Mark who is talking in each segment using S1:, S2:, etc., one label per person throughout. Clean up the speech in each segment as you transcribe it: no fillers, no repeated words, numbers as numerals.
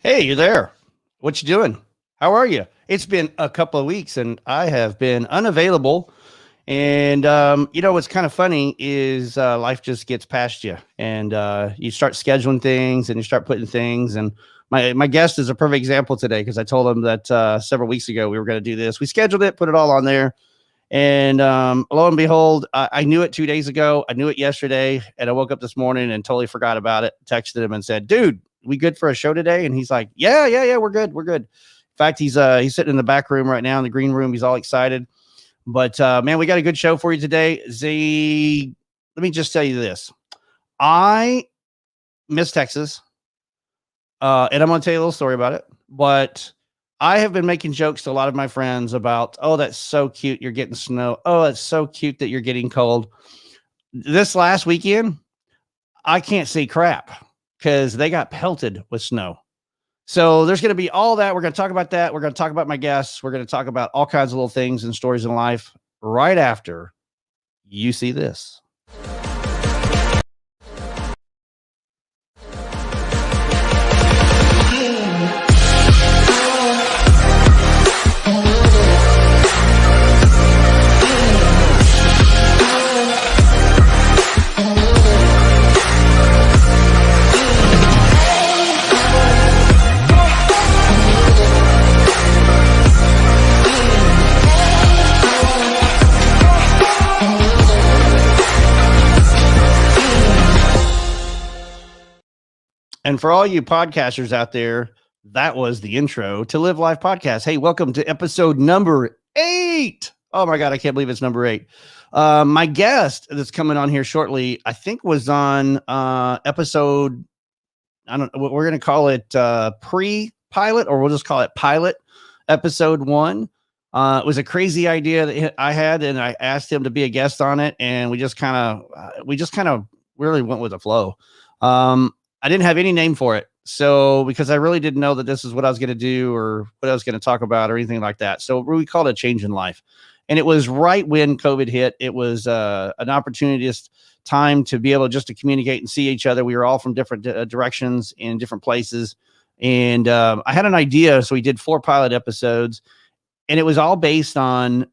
S1: Hey, you there? What you doing? How are you? It's been a couple of weeks and I have been unavailable. And what's kind of funny is life just gets past you, and you start scheduling things and you start putting things. And my guest is a perfect example today because I told him that several weeks ago we were going to do this. We scheduled it, put it all on there, and lo and behold, I knew it 2 days ago. I knew it yesterday, and I woke up this morning and totally forgot about it. Texted him and said, "Dude, we good for a show today?" And he's like, "Yeah, we're good, we're good." In fact, he's sitting in the back room right now in the green room. He's all excited. But man, we got a good show for you today. Let me just tell you this: I miss Texas, and I'm going to tell you a little story about it. But I have been making jokes to a lot of my friends about, oh, that's so cute, you're getting snow. Oh, it's so cute that you're getting cold. This last weekend, I can't see crap because they got pelted with snow. So there's going to be all that. We're going to talk about that. We're going to talk about my guests. We're going to talk about all kinds of little things and stories in life right after you see this. And for all you podcasters out there, that was the intro to Live Life Podcast. Hey, welcome to episode number 8. Oh my God, I can't believe it's number 8. My guest that's coming on here shortly, I think was on episode, I don't know, we're going to call it pre-pilot, or we'll just call it pilot, episode 1. It was a crazy idea that I had, and I asked him to be a guest on it, and we just kind of really went with the flow. I didn't have any name for it. So, because I really didn't know that this is what I was going to do or what I was going to talk about or anything like that. So we called it a change in life. And it was right when COVID hit. It was an opportunist time to be able just to communicate and see each other. We were all from different directions in different places. And I had an idea. So we did 4 pilot episodes, and it was all based on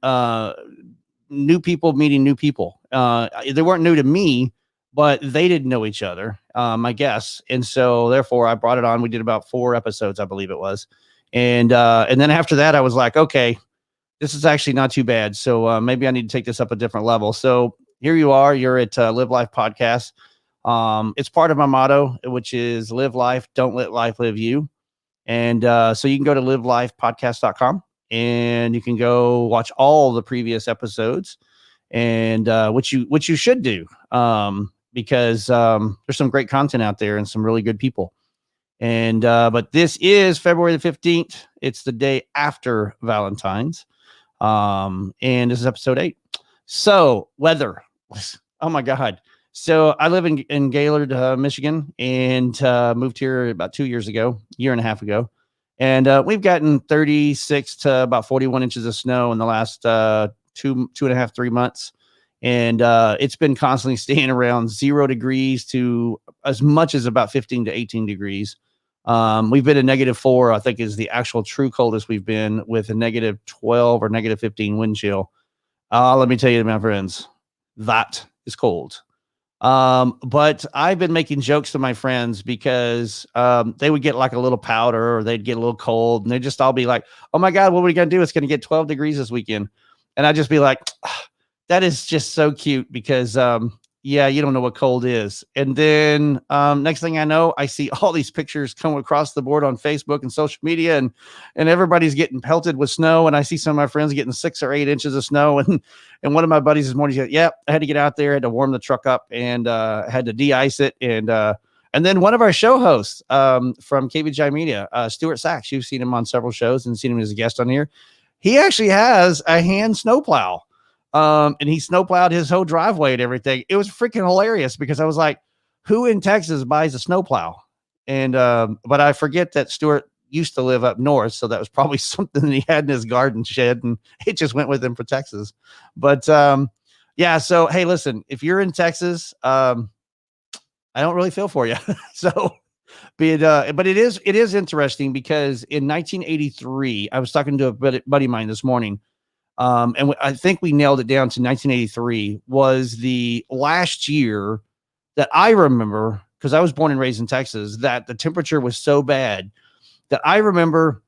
S1: new people meeting new people. They weren't new to me, but they didn't know each other, my guests. And so therefore I brought it on. We did about 4 episodes, I believe it was. And then after that, I was like, okay, this is actually not too bad. So maybe I need to take this up a different level. So here you are, you're at Live Life Podcast. It's part of my motto, which is live life, don't let life live you. And so you can go to livelifepodcast.com and you can go watch all the previous episodes, and which you should do. Because there's some great content out there and some really good people. And but this is February the 15th. It's the day after Valentine's. And this is episode 8. So weather. Oh my God. So I live in Gaylord, Michigan, and moved here about 2 years ago, year and a half ago. And we've gotten 36 to about 41 inches of snow in the last 2.5, 3 months. And it's been constantly staying around 0 degrees to as much as about 15 to 18 degrees. We've been a -4, I think, is the actual true coldest we've been, with a -12 or -15 wind chill. Let me tell you, my friends, that is cold. But I've been making jokes to my friends because they would get like a little powder, or they'd get a little cold, and they'd just all be like, "Oh my God, what are we going to do? It's going to get 12 degrees this weekend." And I'd just be like, that is just so cute because, yeah, you don't know what cold is. And then next thing I know, I see all these pictures come across the board on Facebook and social media, and everybody's getting pelted with snow. And I see some of my friends getting 6 or 8 inches of snow. And one of my buddies this morning said, "Yeah, I had to get out there, had to warm the truck up, and had to de-ice it." And then one of our show hosts from KVJ Media, Stuart Sachs, you've seen him on several shows and seen him as a guest on here. He actually has a hand snowplow. And he snowplowed his whole driveway and everything. It was freaking hilarious because I was like, who in Texas buys a snowplow? And, but I forget that Stuart used to live up north. So that was probably something that he had in his garden shed, and it just went with him for Texas. But, yeah, so, hey, listen, if you're in Texas, I don't really feel for you. So But it is interesting because in 1983, I was talking to a buddy of mine this morning. And I think we nailed it down to 1983 was the last year that I remember, because I was born and raised in Texas, that the temperature was so bad that I remember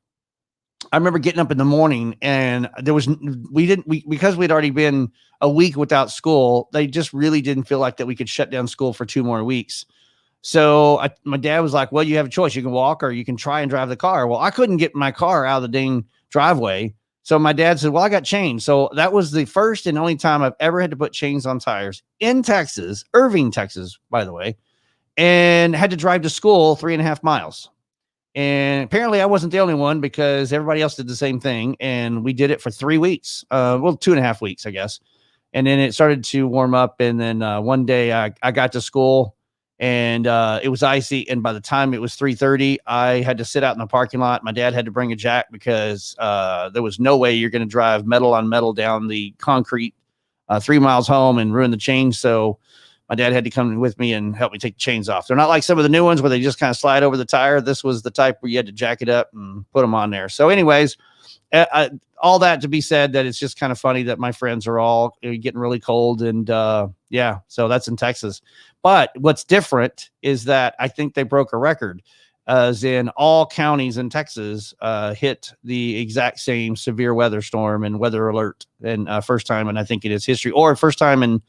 S1: getting up in the morning and because we'd already been a week without school, they just really didn't feel like that we could shut down school for 2 more weeks. So my dad was like, well, you have a choice. You can walk or you can try and drive the car. Well, I couldn't get my car out of the dang driveway. So my dad said, well, I got chains. So that was the first and only time I've ever had to put chains on tires in Texas, Irving, Texas, by the way, and had to drive to school 3.5 miles. And apparently I wasn't the only one because everybody else did the same thing. And we did it for 3 weeks, 2.5 weeks, I guess. And then it started to warm up. And then one day I got to school and it was icy. And by the time it was 3:30, I had to sit out in the parking lot. My dad had to bring a jack because there was no way you're going to drive metal on metal down the concrete 3 miles home and ruin the chains. So my dad had to come with me and help me take the chains off. They're not like some of the new ones where they just kind of slide over the tire. This was the type where you had to jack it up and put them on there. So anyways, all that to be said, that it's just kind of funny that my friends are all getting really cold. And yeah, so that's in Texas. But what's different is that I think they broke a record, as in all counties in Texas hit the exact same severe weather storm and weather alert. And first time, and I think it is history, or first time in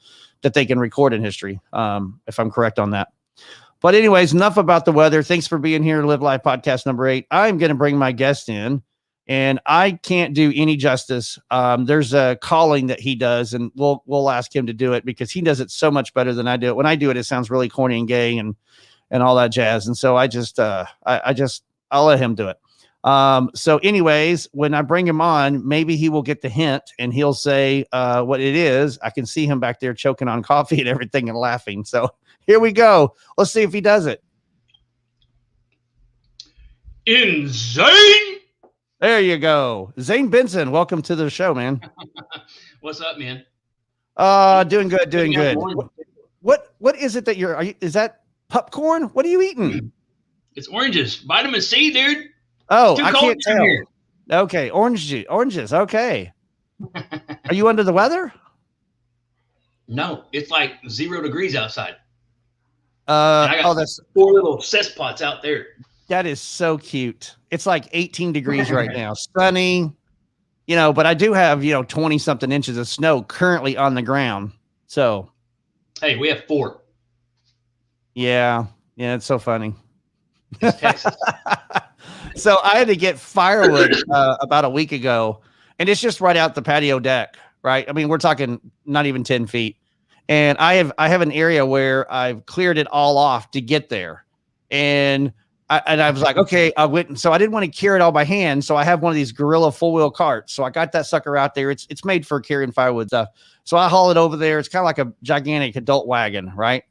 S1: that they can record in history, if I'm correct on that. But anyways, enough about the weather. Thanks for being here. Live Live Podcast number 8. I'm going to bring my guest in, and I can't do any justice. There's a calling that he does, and we'll ask him to do it because he does it so much better than I do it. When I do it, it sounds really corny and gay and all that jazz. And so I'll let him do it. So anyways, when I bring him on, maybe he will get the hint and he'll say what it is. I can see him back there choking on coffee and everything and laughing. So here we go. Let's see if he does it.
S2: Zane.
S1: There you go. Zane Benson, welcome to the show, man.
S2: What's up, man?
S1: Doing good, doing good. What is it that is that popcorn? What are you eating?
S2: It's oranges. Vitamin C, dude.
S1: Oh, I can't tell. Here. Okay, oranges. Okay. Are you under the weather?
S2: No, it's like 0 degrees outside.
S1: That's
S2: 4 little cesspots out there.
S1: That is so cute. It's like 18 degrees right now, sunny. But I do have 20 something inches of snow currently on the ground. So,
S2: hey, we have 4.
S1: Yeah, it's so funny.
S2: It's Texas.
S1: So I had to get firewood about a week ago, and it's just right out the patio deck, right? I mean, we're talking not even 10 feet. And I have an area where I've cleared it all off to get there. And I was like, okay, I went. So I didn't want to carry it all by hand. So I have one of these Gorilla 4-wheel carts. So I got that sucker out there. It's made for carrying firewood stuff. So I haul it over there. It's kind of like a gigantic adult wagon, right?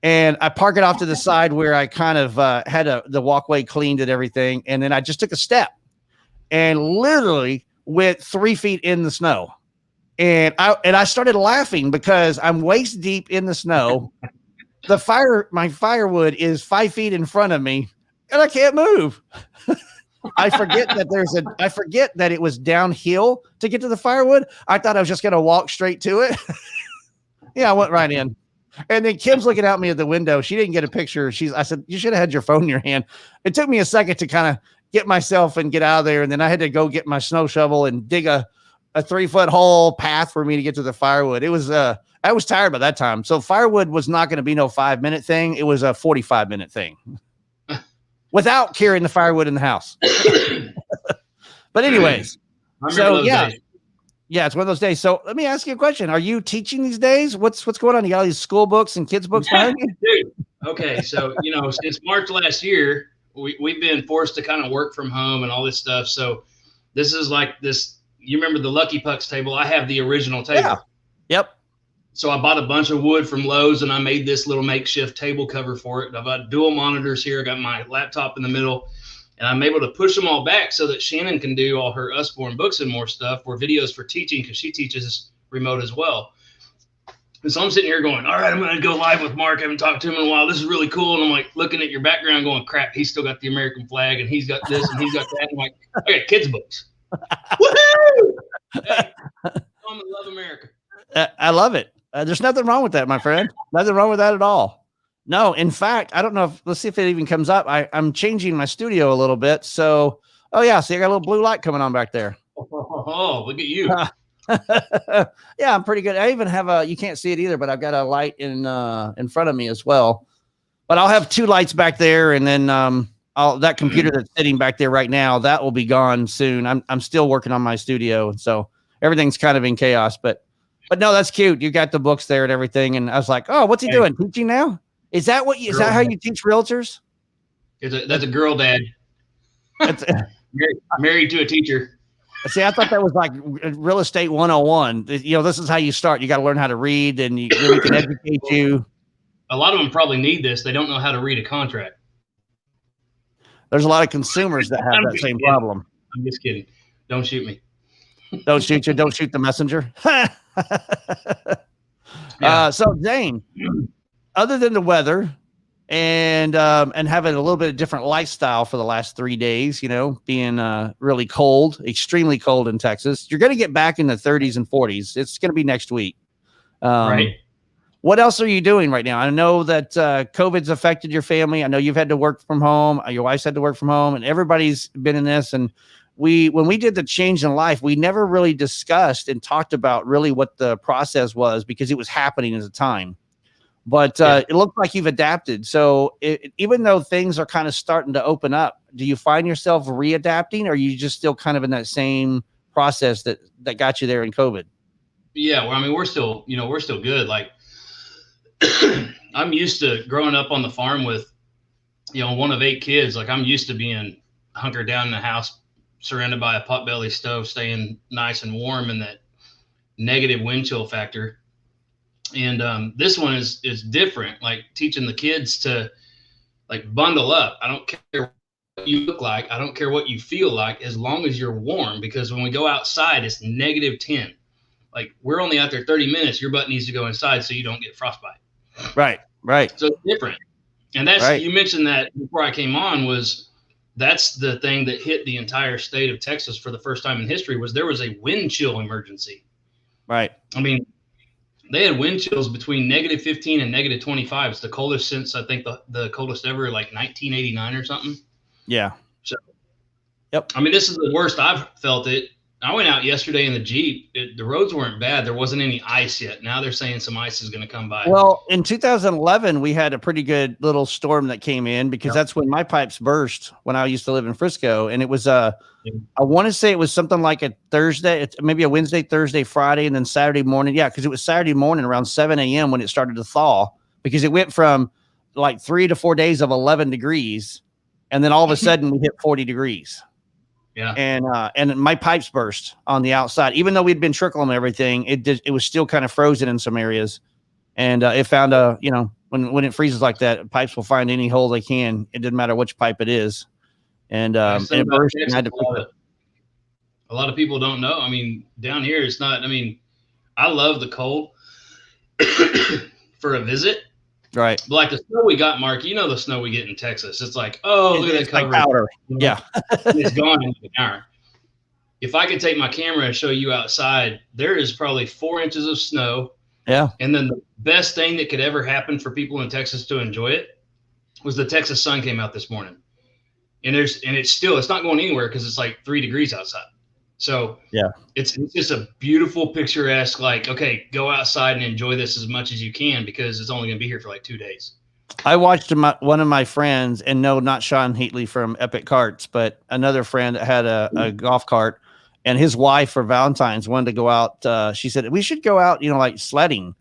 S1: And I park it off to the side where I kind of had the walkway cleaned and everything. And then I just took a step and literally went 3 feet in the snow. And I started laughing because I'm waist deep in the snow. My firewood is 5 feet in front of me and I can't move. I forget that it was downhill to get to the firewood. I thought I was just going to walk straight to it. Yeah, I went right in. And then Kim's looking at me at the window. She didn't get a picture. I said, you should have had your phone in your hand. It took me a second to kind of get myself and get out of there. And then I had to go get my snow shovel and dig a 3-foot hole path for me to get to the firewood. It was, I was tired by that time. So firewood was not going to be no 5-minute thing. It was a 45-minute thing without carrying the firewood in the house. But anyways, so yeah. Days. Yeah, it's one of those days. So let me ask you a question. Are you teaching these days? What's going on? You got all these school books and kids books behind you?
S2: Dude. Okay. So, since March last year, we've been forced to kind of work from home and all this stuff. So this is like this, you remember the Lucky Pucks table? I have the original table.
S1: Yeah. Yep.
S2: So I bought a bunch of wood from Lowe's and I made this little makeshift table cover for it. I've got dual monitors here. I got my laptop in the middle. And I'm able to push them all back so that Shannon can do all her Usborne books and more stuff, or videos for teaching, because she teaches remote as well. And so I'm sitting here going, all right, I'm going to go live with Mark. I haven't talked to him in a while. This is really cool. And I'm like looking at your background going, crap, he's still got the American flag and he's got this and he's got that. And I'm like, I got kids' books. Woohoo! Hey, I'm in love America.
S1: I love it. There's nothing wrong with that, my friend. Nothing wrong with that at all. No, in fact, I don't know if, let's see if it even comes up. I'm changing my studio a little bit. So, oh yeah, see, I got a little blue light coming on back there.
S2: Oh, look at you.
S1: Yeah, I'm pretty good. I even have you can't see it either, but I've got a light in front of me as well. But I'll have 2 lights back there, and then that computer that's sitting back there right now, that will be gone soon. I'm still working on my studio, and so everything's kind of in chaos. But no, that's cute. You got the books there and everything, and I was like, oh, what's he doing? Teaching now? Is that how you teach realtors?
S2: That's a girl dad. Married to a teacher.
S1: See, I thought that was like real estate 101. You know, this is how you start. You got to learn how to read, and we can educate you.
S2: A lot of them probably need this. They don't know how to read a contract.
S1: There's a lot of consumers that have that same problem.
S2: I'm just kidding. Don't shoot me.
S1: Don't shoot you. Don't shoot the messenger. So Zane, other than the weather and having a little bit of different lifestyle for the last 3 days, you know, being really cold, extremely cold in Texas, you're going to get back in the 30s and 40s. It's going to be next week.
S2: Right.
S1: What else are you doing right now? I know that COVID's affected your family. I know you've had to work from home. Your wife's had to work from home, and everybody's been in this. And when we did the change in life, we never really discussed and talked about really what the process was because it was happening at the time. But it looks like you've adapted. So even though things are kind of starting to open up, do you find yourself readapting, or are you just still kind of in that same process that got you there in COVID?
S2: Yeah, well, I mean, we're still good. Like, I'm used to growing up on the farm with, one of 8 kids. Like, I'm used to being hunkered down in the house, surrounded by a potbelly stove, staying nice and warm in that negative wind chill factor. And this one is different, like teaching the kids to like bundle up. I don't care what you look like. I don't care what you feel like, as long as you're warm, because when we go outside, it's -10. Like, we're only out there 30 minutes. Your butt needs to go inside so you don't get frostbite.
S1: Right.
S2: So it's different. And that's, right. You mentioned that before I came on, that's the thing that hit the entire state of Texas for the first time in history, was there was a wind chill emergency.
S1: Right.
S2: I mean, they had wind chills between -15 and -25. It's the coldest since, I think, the coldest ever, like 1989 or something.
S1: Yeah.
S2: So,
S1: yep.
S2: I mean, this is the worst I've felt it. I went out yesterday in the Jeep. The roads weren't bad. There wasn't any ice yet. Now they're saying some ice is going to come by.
S1: Well, in 2011, we had a pretty good little storm that came in, because that's when my pipes burst when I used to live in Frisco. And it was I want to say it was something like a Thursday, it's maybe a Wednesday, Thursday, Friday, and then Saturday morning. Yeah, because it was Saturday morning around 7 a.m. when it started to thaw, because it went from like 3 to 4 days of 11 degrees. And then all of a sudden we hit 40 degrees.
S2: Yeah.
S1: And my pipes burst on the outside, even though we'd been trickling everything. It was still kind of frozen in some areas, and it found when it freezes like that, pipes will find any hole they can. It doesn't matter which pipe it is, and it burst. And I had to fix it.
S2: A lot of people don't know. I mean, down here it's not. I mean, I love the cold for a visit.
S1: Right.
S2: But like the snow we got, Mark, the snow we get in Texas. It's like, oh, look at that cover.
S1: Like powder. Yeah.
S2: It's gone in an hour. If I could take my camera and show you outside, there is probably 4 inches of snow.
S1: Yeah.
S2: And then the best thing that could ever happen for people in Texas to enjoy it was the Texas sun came out this morning. And it's not going anywhere because it's like 3 degrees outside. So
S1: yeah, it's
S2: just a beautiful, picturesque, like, okay, go outside and enjoy this as much as you can, because it's only going to be here for like 2 days.
S1: I watched one of my friends, and no, not Sean Heatley from Epic Carts, but another friend that had a golf cart, and his wife for Valentine's wanted to go out. She said, we should go out, like sledding.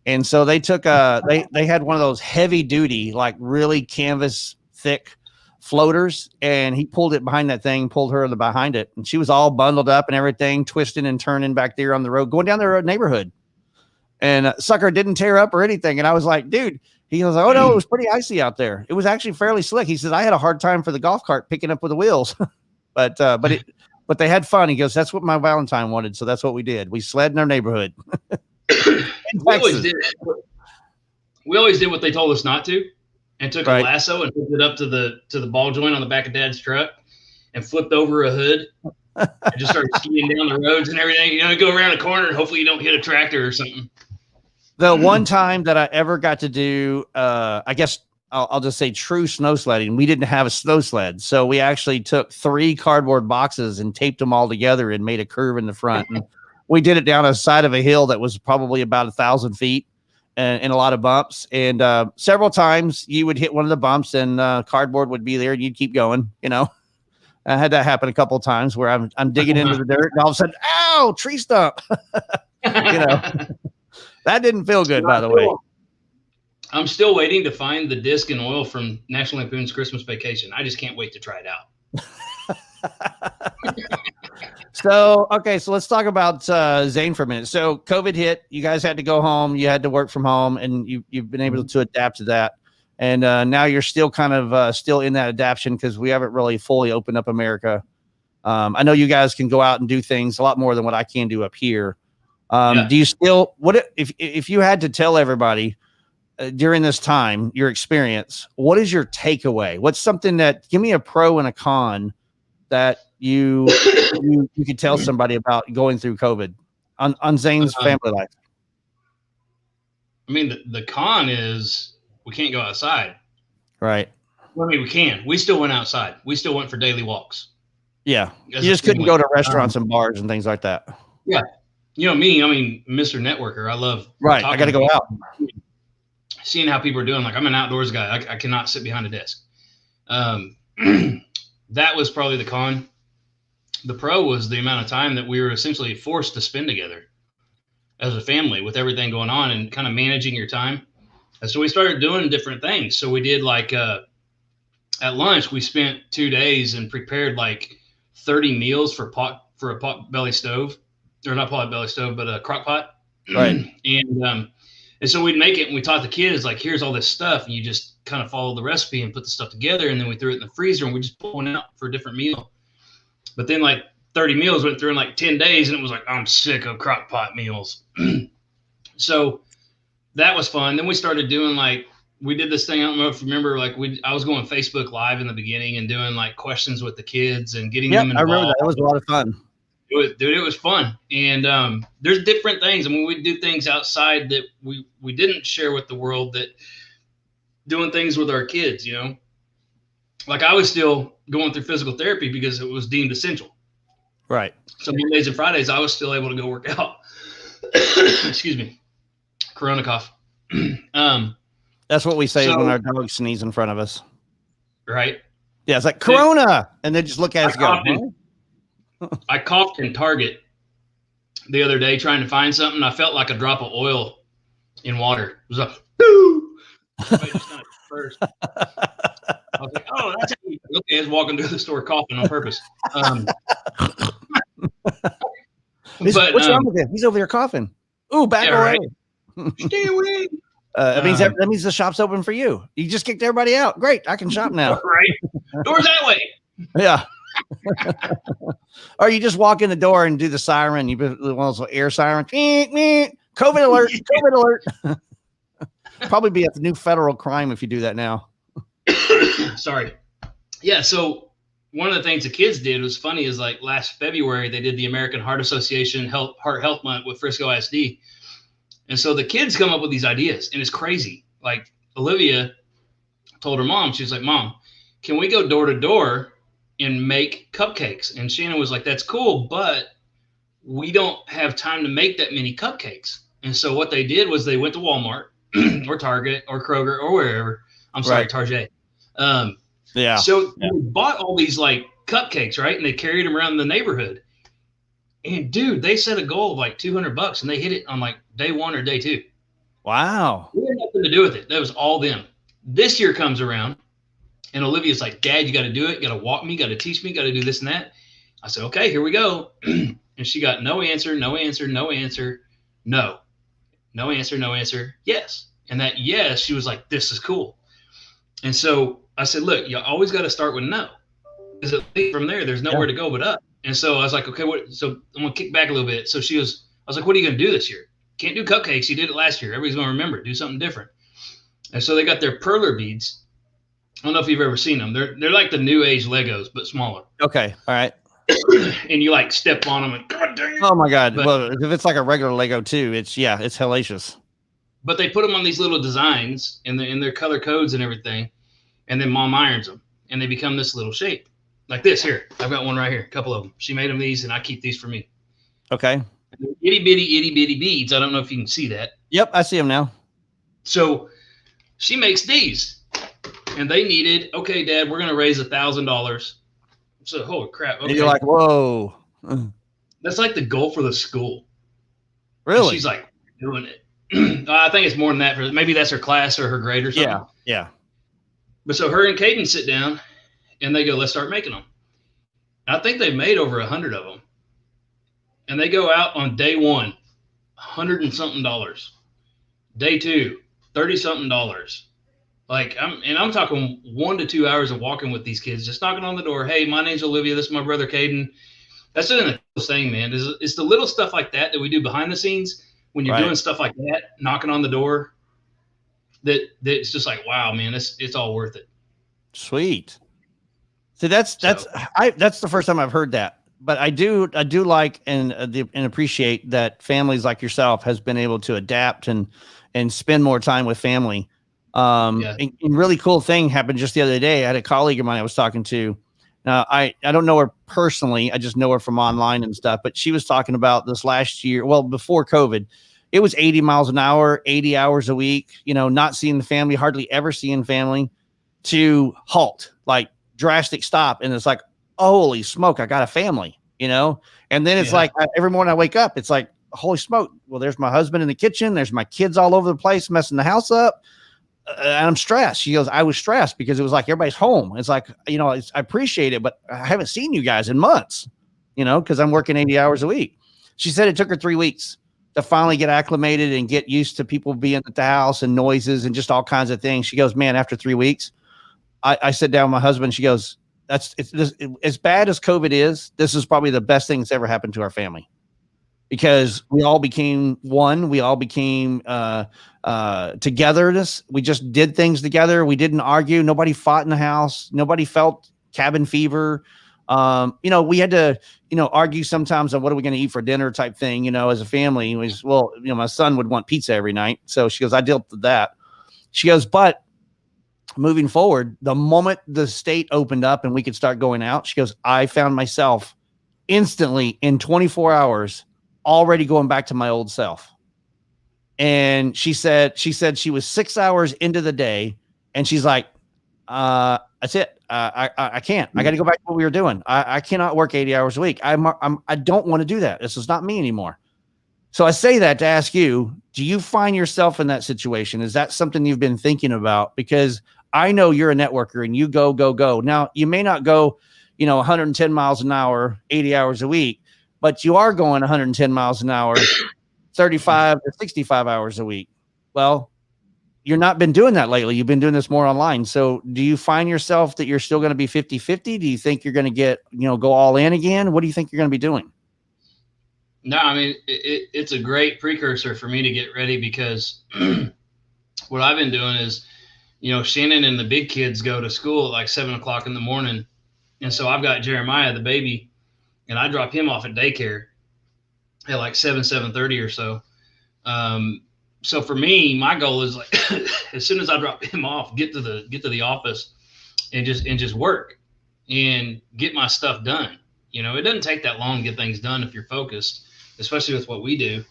S1: And so they took they had one of those heavy duty, like really canvas thick floaters, and he pulled it behind that thing, pulled her behind it, and she was all bundled up and everything, twisting and turning back there on the road, going down the road neighborhood, and sucker didn't tear up or anything. And I was like, dude, he was like, oh no, it was pretty icy out there. It was actually fairly slick. He says, I had a hard time for the golf cart picking up with the wheels, but but they had fun. He goes, that's what my Valentine wanted, so that's what we did. We sled in our neighborhood.
S2: we always
S1: Texas.
S2: did what they told us not to, and took a lasso and hooked it up to the ball joint on the back of Dad's truck, and flipped over a hood, and just started skiing down the roads and everything. You know, go around a corner and hopefully you don't hit a tractor or something.
S1: The one time that I ever got to do, I guess I'll just say true snow sledding, we didn't have a snow sled. So we actually took 3 cardboard boxes and taped them all together and made a curve in the front. And we did it down a side of a hill that was probably about 1,000 feet and a lot of bumps. And several times you would hit one of the bumps and cardboard would be there and you'd keep going, you know. I had that happen a couple of times where I'm digging into the dirt and all of a sudden, ow, tree stump. You know, that didn't feel good, by the way.
S2: I'm still waiting to find the disc and oil from National Lampoon's Christmas Vacation. I just can't wait to try it out.
S1: So let's talk about Zane for a minute. So COVID hit, you guys had to go home, you had to work from home, and you've been able to adapt to that. And now you're still kind of still in that adaptation because we haven't really fully opened up America. I know you guys can go out and do things a lot more than what I can do up here. Do you still, if you had to tell everybody during this time, your experience, what is your takeaway? What's something that, give me a pro and a con that you could tell somebody about going through COVID on Zane's family life?
S2: I mean, the con is we can't go outside.
S1: Right.
S2: Well, I mean, we can. We still went outside. We still went for daily walks.
S1: Yeah. You just couldn't go to restaurants and bars and things like that.
S2: Yeah. You know me, I mean, Mr. Networker, I love.
S1: Right. I got to go out.
S2: Seeing how people are doing. Like, I'm an outdoors guy. I cannot sit behind a desk. That was probably the con. The pro was the amount of time that we were essentially forced to spend together as a family with everything going on and kind of managing your time. And so we started doing different things. So we did like at lunch, we spent 2 days and prepared like 30 meals for a pot-belly stove, or not pot-belly stove, but a crock pot.
S1: Right.
S2: And so we'd make it and we taught the kids, like, here's all this stuff. And you just kind of follow the recipe and put the stuff together. And then we threw it in the freezer and we just pulled it out for a different meal. But then like 30 meals went through in like 10 days and it was like, I'm sick of crock pot meals. So that was fun. Then we started doing like, we did this thing. I don't know if you remember, like I was going Facebook Live in the beginning and doing like questions with the kids and getting them involved.
S1: I remember that. That was a lot of fun.
S2: It was fun. And there's different things. I mean, we do things outside that we didn't share with the world, that doing things with our kids, you know, like I was still going through physical therapy because it was deemed essential.
S1: Right.
S2: So Mondays and Fridays, I was still able to go work out. Excuse me. Corona cough.
S1: That's what we say when our dogs sneeze in front of us.
S2: Right.
S1: Yeah. It's like Corona. And they just look at us going,
S2: I coughed in Target the other day trying to find something. I felt like a drop of oil in water. It was like, boo! First. I was like, oh, that's how you okay. I was walking through the store coughing on purpose.
S1: What's wrong with him? He's over there coughing. Ooh, back away.
S2: Right. Stay away.
S1: That means the shop's open for you. You just kicked everybody out. Great. I can shop now.
S2: Right. Door's that way.
S1: Yeah. Or you just walk in the door and do the siren. You put one of those air sirens. COVID alert. COVID alert. Probably be a new federal crime if you do that now.
S2: Sorry. Yeah. So one of the things the kids did was funny is like last February, they did the American Heart Association Heart Health Month with Frisco ISD. And so the kids come up with these ideas and it's crazy. Like Olivia told her mom, she was like, Mom, can we go door to door and make cupcakes? And Shannon was like, that's cool, but we don't have time to make that many cupcakes. And so what they did was they went to Walmart or Target or Kroger or wherever. I'm sorry, right. Target.
S1: Yeah.
S2: So they bought all these like cupcakes, right? And they carried them around the neighborhood. And dude, they set a goal of like $200 and they hit it on like day 1 or day 2.
S1: Wow.
S2: We had nothing to do with it. That was all them. This year comes around and Olivia's like, Dad, you got to do it. You got to walk me, got to teach me, got to do this and that. I said, okay, here we go. And she got no answer, no answer, no answer, no. No answer, no answer, yes. And that yes, she was like, this is cool. And so I said, look, you always got to start with no. Because from there, there's nowhere to go but up. And so I was like, okay, so I'm going to kick back a little bit. So I was like, what are you going to do this year? Can't do cupcakes. You did it last year. Everybody's going to remember it. Do something different. And so they got their perler beads. I don't know if you've ever seen them. They're like the new age Legos, but smaller.
S1: Okay. All right.
S2: And you like step on them and God dang it.
S1: Oh my God.
S2: But,
S1: well, if it's like a regular Lego too, it's hellacious.
S2: But they put them on these little designs in their color codes and everything. And then mom irons them and they become this little shape like this. Here, I've got one right here. A couple of them. She made them these and I keep these for me.
S1: Okay.
S2: Itty bitty beads. I don't know if you can see that.
S1: Yep. I see them now.
S2: So she makes these and they needed, okay, Dad, we're going to raise $1,000. So, holy crap. Okay.
S1: And you're like, whoa.
S2: That's like the goal for the school.
S1: Really?
S2: And she's like doing it. I think it's more than that. Maybe that's her class or her grade or something.
S1: Yeah. Yeah.
S2: But so her and Caden sit down and they go, let's start making them. And I think they made over 100 of them. And they go out on day one, $100 and something. Day two, $30 something. Like I'm talking 1 to 2 hours of walking with these kids, just knocking on the door. Hey, my name's Olivia. This is my brother Caden. That's the coolest thing, man. It's the little stuff like that we do behind the scenes when you're doing stuff like that, knocking on the door. That's just like, wow, man, it's all worth it.
S1: Sweet. See, that's the first time I've heard that. But I do like and appreciate that families like yourself has been able to adapt and spend more time with family. And really cool thing happened just the other day. I had a colleague of mine I was talking to. Now, I don't know her personally. I just know her from online and stuff. But she was talking about this last year. Well, before COVID, it was 80 miles an hour, 80 hours a week, not seeing the family, hardly ever seeing family, to halt, like drastic stop. And it's like, holy smoke, I got a family, and then it's like every morning I wake up, it's like, holy smoke. Well, there's my husband in the kitchen. There's my kids all over the place, messing the house up. And I'm stressed. She goes, I was stressed because it was like everybody's home. It's like, I appreciate it, but I haven't seen you guys in months, because I'm working 80 hours a week. She said it took her 3 weeks to finally get acclimated and get used to people being at the house and noises and just all kinds of things. She goes, man, after 3 weeks, I sit down with my husband. She goes, it's as bad as COVID is. This is probably the best thing that's ever happened to our family. Because we all became one. We all became togetherness. We just did things together. We didn't argue. Nobody fought in the house. Nobody felt cabin fever. We had to, argue sometimes on what are we going to eat for dinner type thing, as a family. It was, my son would want pizza every night. So she goes, I dealt with that. She goes, but moving forward, the moment the state opened up and we could start going out, she goes, I found myself instantly in 24 hours already going back to my old self. And she said she was 6 hours into the day and she's like, that's it. I can't, I got to go back to what we were doing. I cannot work 80 hours a week. I don't want to do that. This is not me anymore. So I say that to ask you, do you find yourself in that situation? Is that something you've been thinking about? Because I know you're a networker and you go. Now you may not go, 110 miles an hour, 80 hours a week, but you are going 110 miles an hour, 35 to 65 hours a week. Well, you're not been doing that lately. You've been doing this more online. So do you find yourself that you're still going to be 50-50? Do you think you're going to get, go all in again? What do you think you're going to be doing?
S2: No, I mean, it's a great precursor for me to get ready because what I've been doing is, Shannon and the big kids go to school at like 7 o'clock in the morning. And so I've got Jeremiah, the baby, and I drop him off at daycare at like 7:30 or so. So for me, my goal is like, as soon as I drop him off, get to the office and just work and get my stuff done. It doesn't take that long to get things done if you're focused, especially with what we do.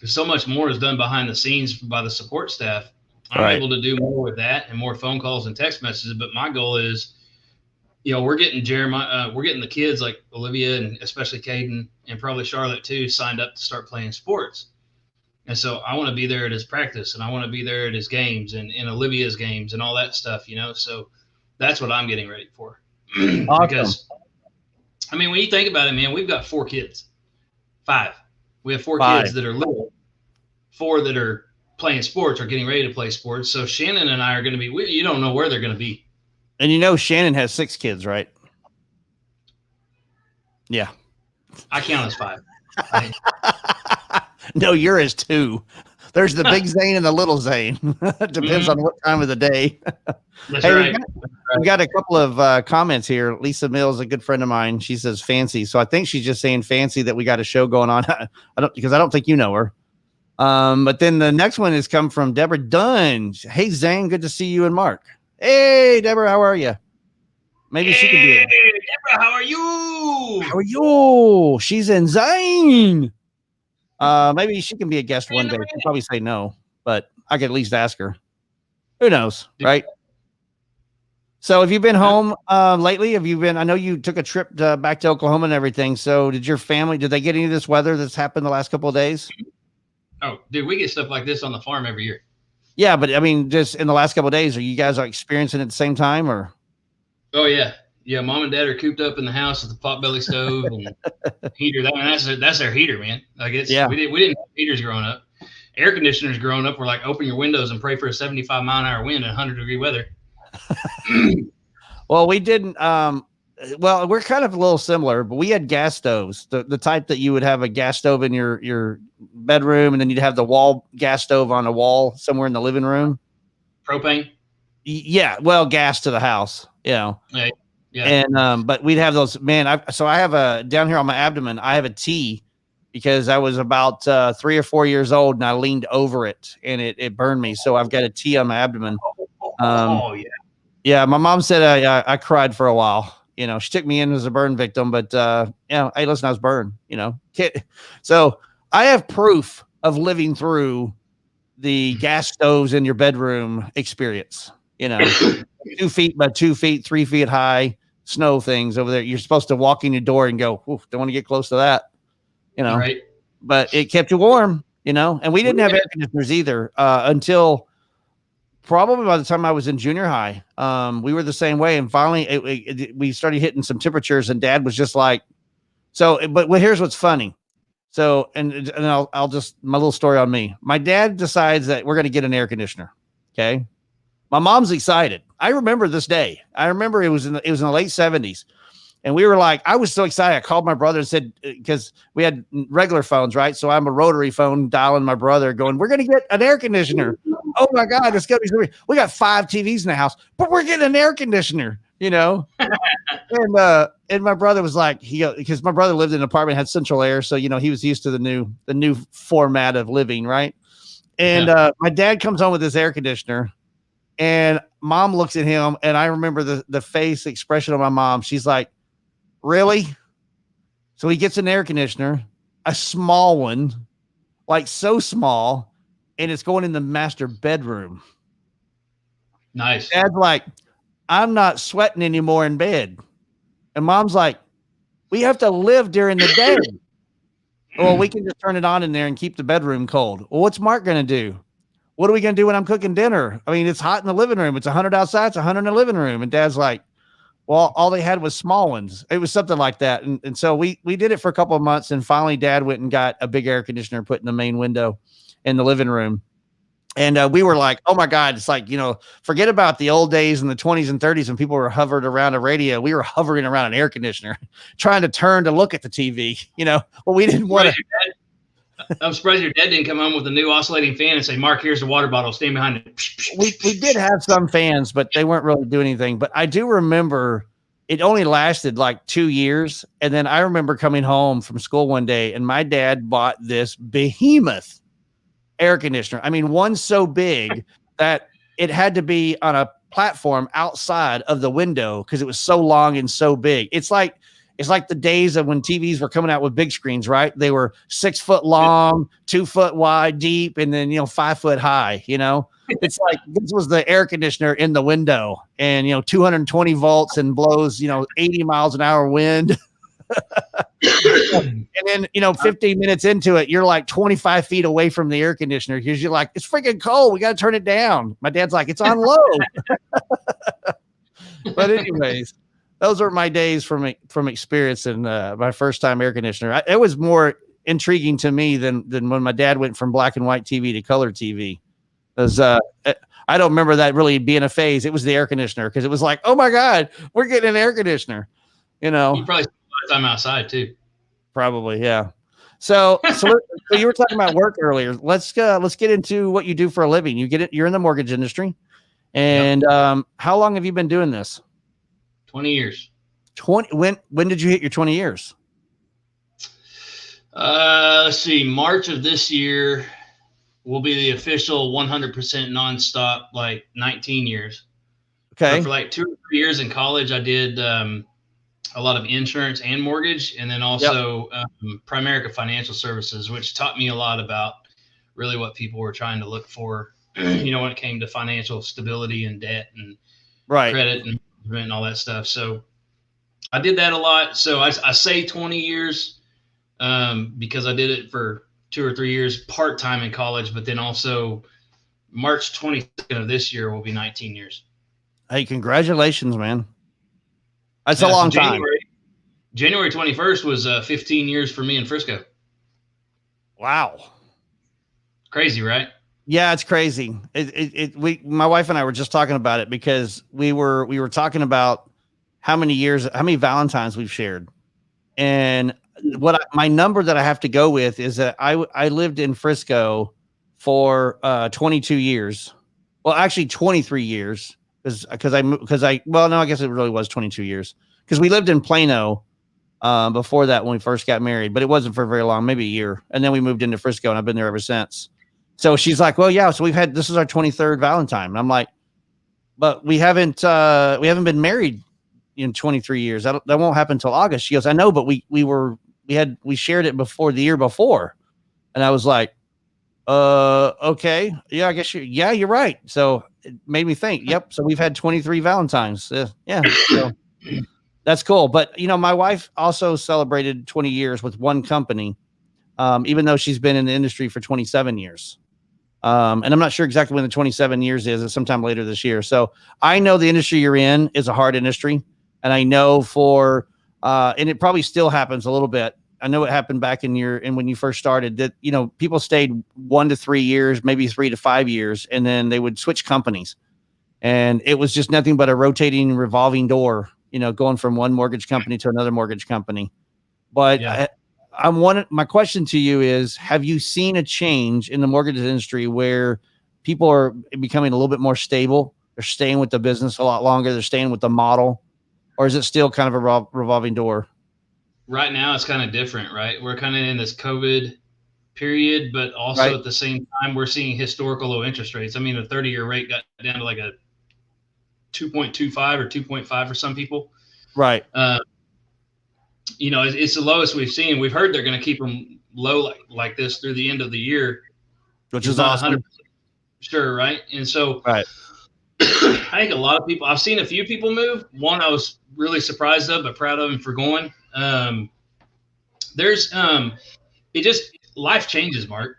S2: So much more is done behind the scenes by the support staff. I'm able to do more with that and more phone calls and text messages. But my goal is, we're getting Jeremiah, we're getting the kids like Olivia and especially Caden and probably Charlotte too, signed up to start playing sports. And so I want to be there at his practice and I want to be there at his games and Olivia's games and all that stuff, So that's what I'm getting ready for. Awesome. Because, I mean, when you think about it, man, we've got 4 kids, 5. We have 4 kids that are little, 4 that are playing sports or getting ready to play sports. So Shannon and I are going to be, you don't know where they're going to be.
S1: And Shannon has 6 kids, right? Yeah.
S2: I count as 5.
S1: No, you're his two. There's the big Zane and the little Zane. Depends on what time of the day.
S2: That's
S1: Hey,
S2: right.
S1: we got a couple of comments here. Lisa Mills, a good friend of mine, she says fancy. So I think she's just saying fancy that we got a show going on. Because I don't think you know her. But then the next one has come from Deborah Dunn. Hey, Zane, good to see you and Mark. Hey, Deborah, how are you? Maybe she could be it.
S2: Deborah, how are you?
S1: How are you? She's in Zane. Maybe she can be a guest one day. She'll probably say no, but I could at least ask her. Who knows, right? So have you been home lately? Have you been? I know you took a trip back to Oklahoma and everything. So did your family? Did they get any of this weather that's happened the last couple of days?
S2: Oh, dude, we get stuff like this on the farm every year.
S1: Yeah, but I mean, just in the last couple of days, are you guys experiencing it at the same time, or?
S2: Oh yeah, yeah. Mom and Dad are cooped up in the house with the potbelly stove and heater. That's their heater, man. Like we didn't have heaters growing up. Air conditioners growing up were like open your windows and pray for a 75-mile-an-hour wind and 100-degree weather.
S1: Well, we didn't. Well, we're kind of a little similar, but we had gas stoves, the type that you would have a gas stove in your bedroom, and then you'd have the wall gas stove on a wall somewhere in the living room.
S2: Propane.
S1: Yeah, well, gas to the house, you know.
S2: Yeah.
S1: And but we'd have those. Man, I have a down here on my abdomen. I have a T because I was about 3 or 4 years old, and I leaned over it, and it burned me. So I've got a T on my abdomen.
S2: Oh yeah.
S1: Yeah, my mom said I cried for a while. You know, she took me in as a burn victim, but you know, hey, listen, I was burned. You know, so I have proof of living through the gas stoves in your bedroom experience. You know, 2 feet by 2 feet, 3 feet high snow things over there. You're supposed to walk in your door and go, don't want to get close to that. You know,
S2: right.
S1: But it kept you warm. You know, and we didn't have air conditioners either until probably by the time I was in junior high. We were the same way, and finally we started hitting some temperatures, and Dad was just like, so. But here's what's funny. So, and I'll just my little story on me. My dad decides that we're going to get an air conditioner. Okay, my mom's excited. I remember this day. I remember it was in the late 70s. And we were like, I was so excited. I called my brother and said, because we had regular phones, right? So I'm a rotary phone dialing my brother going, we're going to get an air conditioner. Oh my God, it's going to be, we got 5 TVs in the house, but we're getting an air conditioner, you know? And my brother was like, because my brother lived in an apartment, had central air. So, you know, he was used to the new format of living, right? And my dad comes home with this air conditioner, and Mom looks at him, and I remember the face expression of my mom. She's like, really? So he gets an air conditioner, a small one, like so small, and it's going in the master bedroom.
S2: Nice.
S1: Dad's like, I'm not sweating anymore in bed. And Mom's like, we have to live during the day. Well, we can just turn it on in there and keep the bedroom cold. Well, what's Mark going to do? What are we going to do when I'm cooking dinner? I mean, it's hot in the living room. It's 100 outside. It's 100 in the living room. And Dad's like, well, all they had was small ones. It was something like that. And so we did it for a couple of months, and finally Dad went and got a big air conditioner put in the main window in the living room. And we were like, oh my God, it's like, you know, forget about the old days in the 20s and 30s when people were hovered around a radio. We were hovering around an air conditioner, trying to turn to look at the TV, you know. Well, we didn't want to.
S2: I'm surprised your dad didn't come home with a new oscillating fan and say, Mark, here's the water bottle. Stand behind it.
S1: We did have some fans, but they weren't really doing anything. But I do remember it only lasted like 2 years. And then I remember coming home from school one day, and my dad bought this behemoth air conditioner. I mean, one so big that it had to be on a platform outside of the window because it was so long and so big. It's like the days of when TVs were coming out with big screens, right? They were 6 foot long, 2 foot wide, deep, and then, 5 foot high, It's like this was the air conditioner in the window, and 220 volts and blows 80 miles an hour wind. And then 15 minutes into it, you're like 25 feet away from the air conditioner because you're like, it's freaking cold, we got to turn it down. My dad's like, it's on low. But anyways, those are my days from experiencing my first time air conditioner. It was more intriguing to me than when my dad went from black and white TV to color TV. Because I don't remember that really being a phase. It was the air conditioner because it was like, oh my God, we're getting an air conditioner. You probably
S2: spent a lot of time outside too.
S1: Probably, yeah. So you were talking about work earlier. Let's get into what you do for a living. You're in the mortgage industry.
S2: Yep.
S1: And how long have you been doing this?
S2: 20 years.
S1: 20. When did you hit your 20 years?
S2: Let's see. March of this year will be the official 100% nonstop, like 19 years.
S1: Okay.
S2: But for like 2 or 3 years in college, I did a lot of insurance and mortgage, and then also Primerica Financial Services, which taught me a lot about really what people were trying to look for, you know, when it came to financial stability and debt and credit and all that stuff. So I did that a lot. So I say 20 years because I did it for 2 or 3 years part-time in college, but then also March 22nd of this year will be 19 years.
S1: Hey, congratulations, man. That's a long time.
S2: January 21st was 15 years for me in Frisco.
S1: Wow.
S2: Crazy, right?
S1: Yeah, it's crazy. My wife and I were just talking about it because we were talking about how many Valentines we've shared. And my number that I have to go with is that I lived in Frisco for 22 years. Well, actually 23 years because I guess it really was 22 years because we lived in Plano before that when we first got married, but it wasn't for very long, maybe a year. And then we moved into Frisco and I've been there ever since. So she's like, well, yeah, so this is our 23rd Valentine. And I'm like, but we haven't been married in 23 years. That won't happen until August. She goes, I know, but we shared it before the year before. And I was like, okay. Yeah, I guess you're right. So it made me think, yep. So we've had 23 Valentines. Yeah. So that's cool. But you know, my wife also celebrated 20 years with one company, even though she's been in the industry for 27 years. And I'm not sure exactly when the 27 years is. It's sometime later this year. So I know the industry you're in is a hard industry. And I know and it probably still happens a little bit. I know it happened back when you first started that, you know, people stayed 1 to 3 years, maybe 3 to 5 years, and then they would switch companies. And it was just nothing but a rotating revolving door, you know, going from one mortgage company to another mortgage company. But yeah. My question to you is, have you seen a change in the mortgage industry where people are becoming a little bit more stable? They're staying with the business a lot longer. They're staying with the model, or is it still kind of a revolving door?
S2: Right now it's kind of different, right? We're kind of in this COVID period, but also at the same time, we're seeing historical low interest rates. I mean, the 30-year rate got down to like a 2.25 or 2.5 for some people.
S1: Right.
S2: You know, it's the lowest we've seen. We've heard they're going to keep them low like this through the end of the year,
S1: which is awesome. 100%
S2: sure, right? And so
S1: right.
S2: I think a lot of people, I've seen a few people move. One I was really surprised of, but proud of him for going. Life changes, Mark.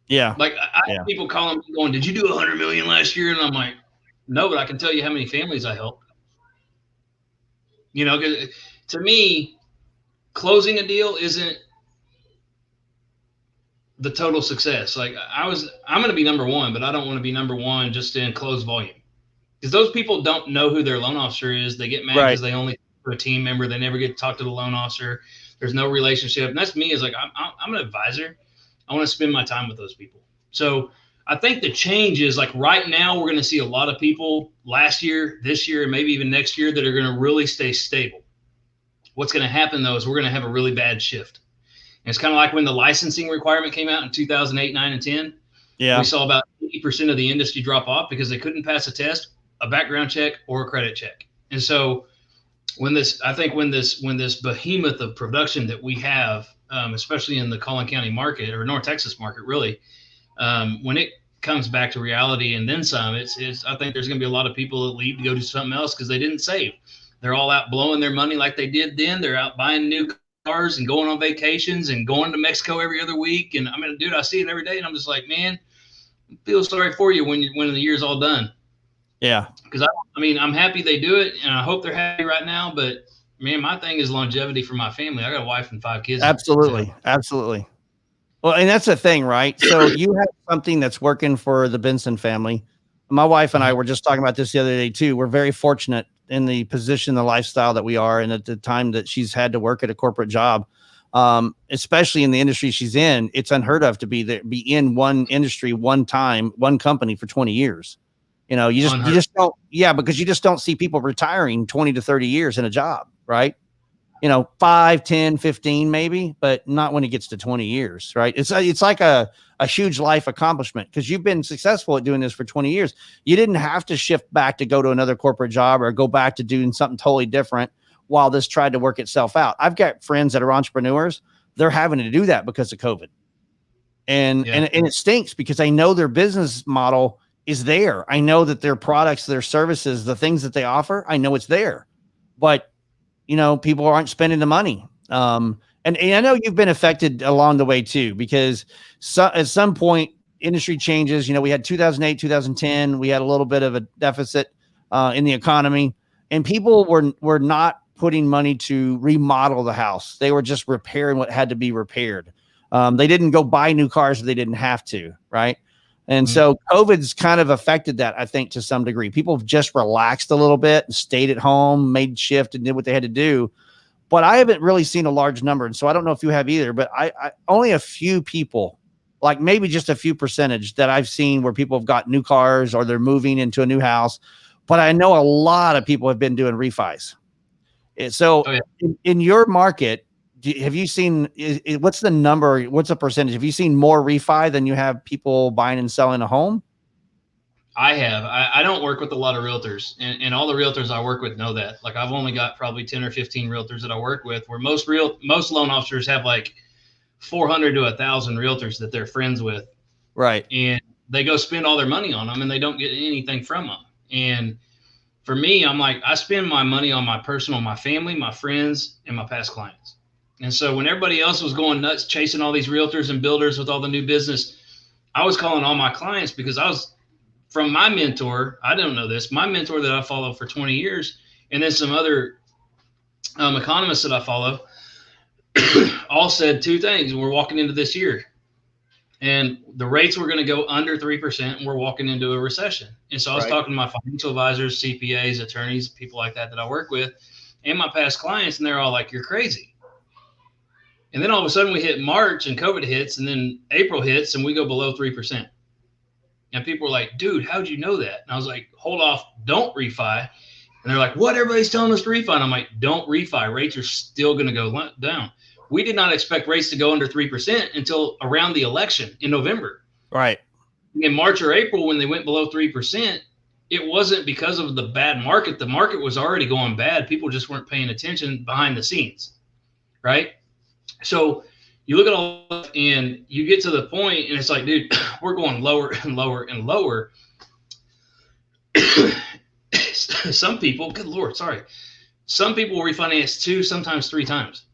S1: Yeah.
S2: Like I have people calling me going, did you do 100 million last year? And I'm like, no, but I can tell you how many families I helped. You know, to me, closing a deal isn't the total success. Like I'm going to be number one, but I don't want to be number one just in closed volume. Because those people don't know who their loan officer is. They get mad because they only talk to a team member. They never get to talk to the loan officer. There's no relationship. And that's me. Is like, I'm an advisor. I want to spend my time with those people. So I think the change is like right now we're going to see a lot of people last year, this year, and maybe even next year that are going to really stay stable. What's going to happen though is we're going to have a really bad shift. And it's kind of like when the licensing requirement came out in 2008, 9, and 10. Yeah. We saw about 80% of the industry drop off because they couldn't pass a test, a background check, or a credit check. And so when this behemoth of production that we have, especially in the Collin County market or North Texas market, really, when it comes back to reality and then some, I think there's going to be a lot of people that leave to go do something else because they didn't save. They're all out blowing their money like they did then. They're out buying new cars and going on vacations and going to Mexico every other week. And I mean, dude, I see it every day, and I'm just like, man, I feel sorry for you when the year's all done.
S1: Yeah.
S2: Because I mean, I'm happy they do it, and I hope they're happy right now. But man, my thing is longevity for my family. I got a wife and 5 kids.
S1: Absolutely, absolutely. Well, and that's the thing, right? So you have something that's working for the Benson family. My wife and I were just talking about this the other day too. We're very fortunate in the position, the lifestyle that we are, and at the time that she's had to work at a corporate job. Especially in the industry she's in, it's unheard of to be in one industry, one company for 20 years. You know, you just don't, because you just don't see people retiring 20 to 30 years in a job, right? You know, 5, 10, 15 maybe, but not when it gets to 20 years, right? It's like a huge life accomplishment because you've been successful at doing this for 20 years. You didn't have to shift back to go to another corporate job or go back to doing something totally different while this tried to work itself out. I've got friends that are entrepreneurs. They're having to do that because of COVID. And it stinks because I know their business model is there. I know that their products, their services, the things that they offer, I know it's there, but you know, people aren't spending the money. And I know you've been affected along the way too, because at some point industry changes. You know, we had 2008, 2010, we had a little bit of a deficit in the economy, and people were not putting money to remodel the house. They were just repairing what had to be repaired. They didn't go buy new cars if they didn't have to, right? And so COVID's kind of affected that, I think, to some degree. People have just relaxed a little bit and stayed at home, made shift and did what they had to do. But I haven't really seen a large number. And so I don't know if you have either, but I only a few people, like maybe just a few percentage that I've seen where people have got new cars or they're moving into a new house. But I know a lot of people have been doing refis. So in your market, have you seen, what's the number? What's the percentage? Have you seen more refi than you have people buying and selling a home?
S2: I have. I don't work with a lot of realtors, and all the realtors I work with know that. Like I've only got probably 10 or 15 realtors that I work with, where most loan officers have like 400 to 1,000 realtors that they're friends with.
S1: Right.
S2: And they go spend all their money on them and they don't get anything from them. And for me, I'm like, I spend my money on my personal, my family, my friends, and my past clients. And so when everybody else was going nuts, chasing all these realtors and builders with all the new business, I was calling all my clients because I was from my mentor. I don't know this, my mentor that I follow for 20 years. And then some other economists that I follow all said two things. We're walking into this year and the rates were going to go under 3% and we're walking into a recession. And so I was talking to my financial advisors, CPAs, attorneys, people like that I work with, and my past clients. And they're all like, you're crazy. And then all of a sudden we hit March and COVID hits, and then April hits and we go below 3%. And people were like, dude, how'd you know that? And I was like, hold off, don't refi. And they're like, what? Everybody's telling us to refi. And I'm like, don't refi. Rates are still going to go down. We did not expect rates to go under 3% until around the election in November.
S1: Right.
S2: In March or April, when they went below 3%, it wasn't because of the bad market. The market was already going bad. People just weren't paying attention behind the scenes. Right. So you look at all that and you get to the point and it's like, dude, we're going lower and lower and lower. Some people, good Lord, sorry. Some people will refinance 2, sometimes 3 times.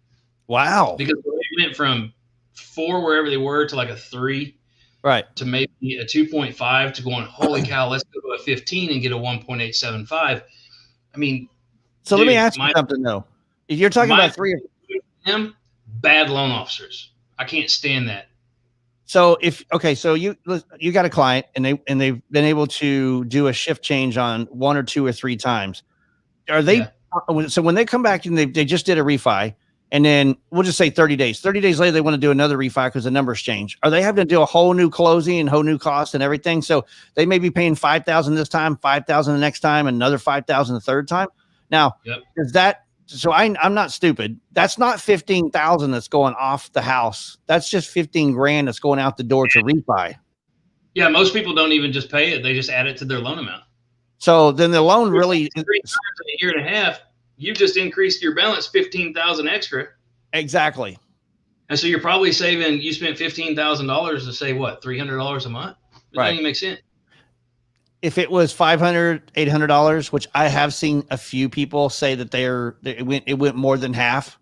S1: Wow.
S2: Because they went from 4, wherever they were, to like a 3.
S1: Right.
S2: To maybe a 2.5 to going, holy cow, let's go to a 15 and get a 1.875. I mean,
S1: so dude, let me ask you something though. If you're talking about 3 of
S2: them, bad loan officers. I can't stand that.
S1: So so you got a client and they've been able to do a shift change on 1 or 2 or 3 times. Are they so when they come back and they just did a refi, and then we'll just say 30 days. 30 days later they want to do another refi because the numbers change. Are they having to do a whole new closing and whole new cost and everything? So they may be paying $5,000 this time, $5,000 the next time, another $5,000 the third time. Now, is that so? I'm not stupid. That's not $15,000 that's going off the house. That's just $15,000 that's going out the door to refi.
S2: Yeah, most people don't even just pay it; they just add it to their loan amount.
S1: So then the loan really
S2: 3 times in a year and a half, you just increased your balance $15,000 extra.
S1: Exactly.
S2: And so you're probably saving. You spent $15,000 to save what, $300 a month? It doesn't even make sense.
S1: If it was $500, $800, which I have seen a few people say that it went more than half,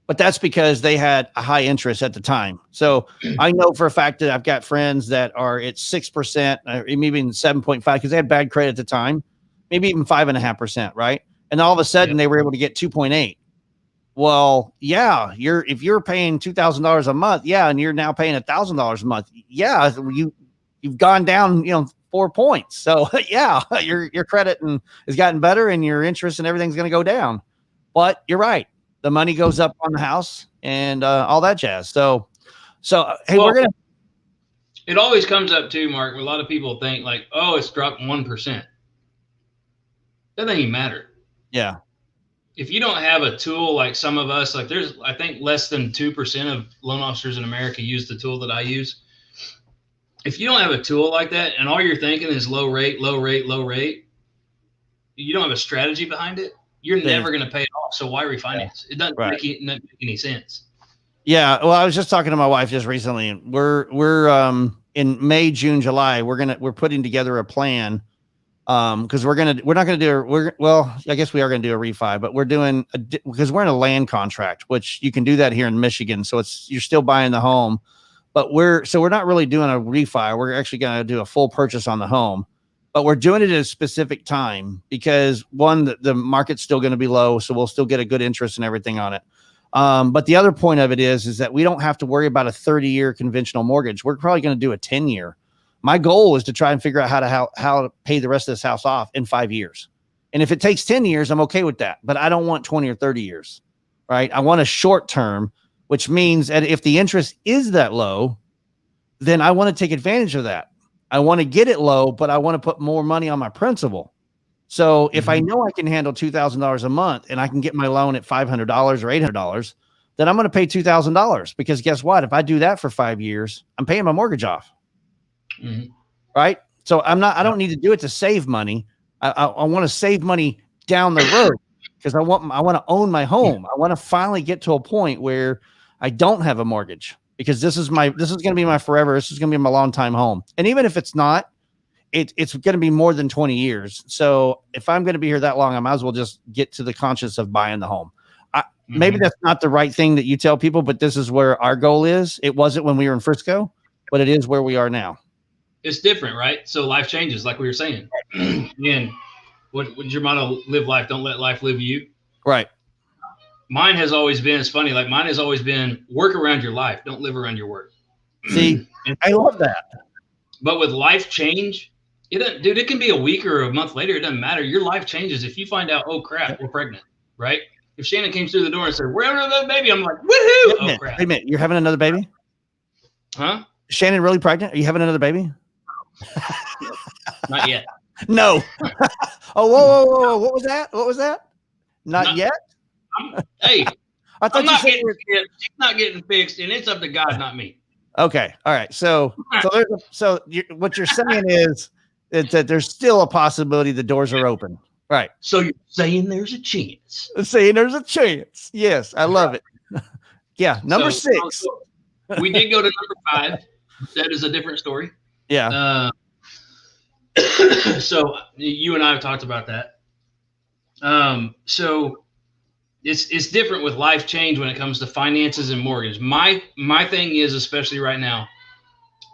S1: but that's because they had a high interest at the time. So I know for a fact that I've got friends that are at 6%, maybe even 7.5, because they had bad credit at the time, maybe even 5.5%, right? And all of a sudden they were able to get 2.8. Well, yeah, if you're paying $2,000 a month, and you're now paying $1,000 a month, you've gone down, 4 points. So your credit has gotten better and your interest and everything's going to go down. But you're right. the money goes up on the house and all that jazz. So hey,
S2: Well,
S1: we're gonna.
S2: it always comes up too, Mark. A lot of people think like, oh, it's dropped 1%. That doesn't even matter.
S1: Yeah.
S2: If you don't have a tool like some of us, like there's, I think less than 2% of loan officers in America use the tool that I use. If you don't have a tool like that and all you're thinking is low rate, low rate, low rate, you don't have a strategy behind it, you're never going to pay it off. So why refinance? It doesn't make any sense.
S1: Yeah. Well, I was just talking to my wife just recently, and we're in May, June, July, we're putting together a plan. Because I guess we are going to do a refi, but we're doing because we're in a land contract, which you can do that here in Michigan. So you're still buying the home, but we're not really doing a refi. We're actually going to do a full purchase on the home, but we're doing it at a specific time because one, the market's still going to be low. So we'll still get a good interest and everything on it. But the other point of it is that we don't have to worry about a 30-year conventional mortgage. We're probably going to do a 10-year. My goal is to try and figure out how to pay the rest of this house off in 5 years. And if it takes 10 years, I'm okay with that. But I don't want 20 or 30 years, right? I want a short term, which means that if the interest is that low, then I want to take advantage of that. I want to get it low, but I want to put more money on my principal. So if I know I can handle $2,000 a month and I can get my loan at $500 or $800, then I'm going to pay $2,000 because guess what? If I do that for 5 years, I'm paying my mortgage off.
S2: Mm-hmm.
S1: Right. So I don't need to do it to save money. I want to save money down the road because I want to own my home. I want to finally get to a point where I don't have a mortgage because this is going to be my forever. This is going to be my long time home. And even if it's not, it's going to be more than 20 years. So if I'm going to be here that long, I might as well just get to the conscience of buying the home. Maybe that's not the right thing that you tell people, but this is where our goal is. It wasn't when we were in Frisco, but it is where we are now.
S2: It's different, right? So life changes, like we were saying. And what your motto? Live life, don't let life live you.
S1: Right.
S2: Mine has always been, it's funny, like mine has always been work around your life, don't live around your work.
S1: See, I love that.
S2: But with life change, it can be a week or a month later, it doesn't matter. Your life changes. If you find out, oh crap, we're pregnant, right? If Shannon came through the door and said, we're having another baby, I'm like, woohoo! Oh crap.
S1: Wait a minute, you're having another baby?
S2: Huh?
S1: Shannon really pregnant? Are you having another baby?
S2: Not yet.
S1: No. Oh, whoa. What was that? Not yet?
S2: Hey,
S1: I thought you said
S2: she's not getting fixed, and it's up to God, not me.
S1: Okay. All right. So what you're saying is that there's still a possibility the doors are open. Right.
S2: So you're saying there's a chance.
S1: Yes. I love it. Yeah. Number 6.
S2: So we did go to number 5. That is a different story.
S1: Yeah.
S2: So you and I have talked about that. So it's different with life change when it comes to finances and mortgage. My thing is, especially right now,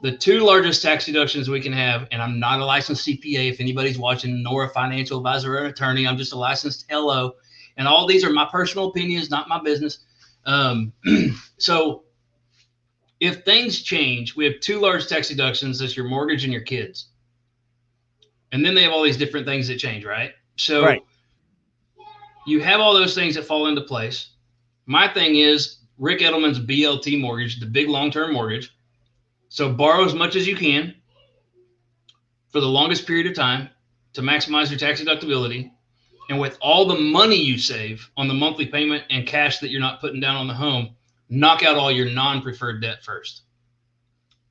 S2: the 2 largest tax deductions we can have, and I'm not a licensed CPA if anybody's watching, nor a financial advisor or an attorney. I'm just a licensed LO, and all these are my personal opinions, not my business. So if things change, we have 2 large tax deductions. That's your mortgage and your kids. And then they have all these different things that change, right? So you have all those things that fall into place. My thing is Rick Edelman's BLT mortgage, the big long-term mortgage. So borrow as much as you can for the longest period of time to maximize your tax deductibility. And with all the money you save on the monthly payment and cash that you're not putting down on the home, knock out all your non-preferred debt first.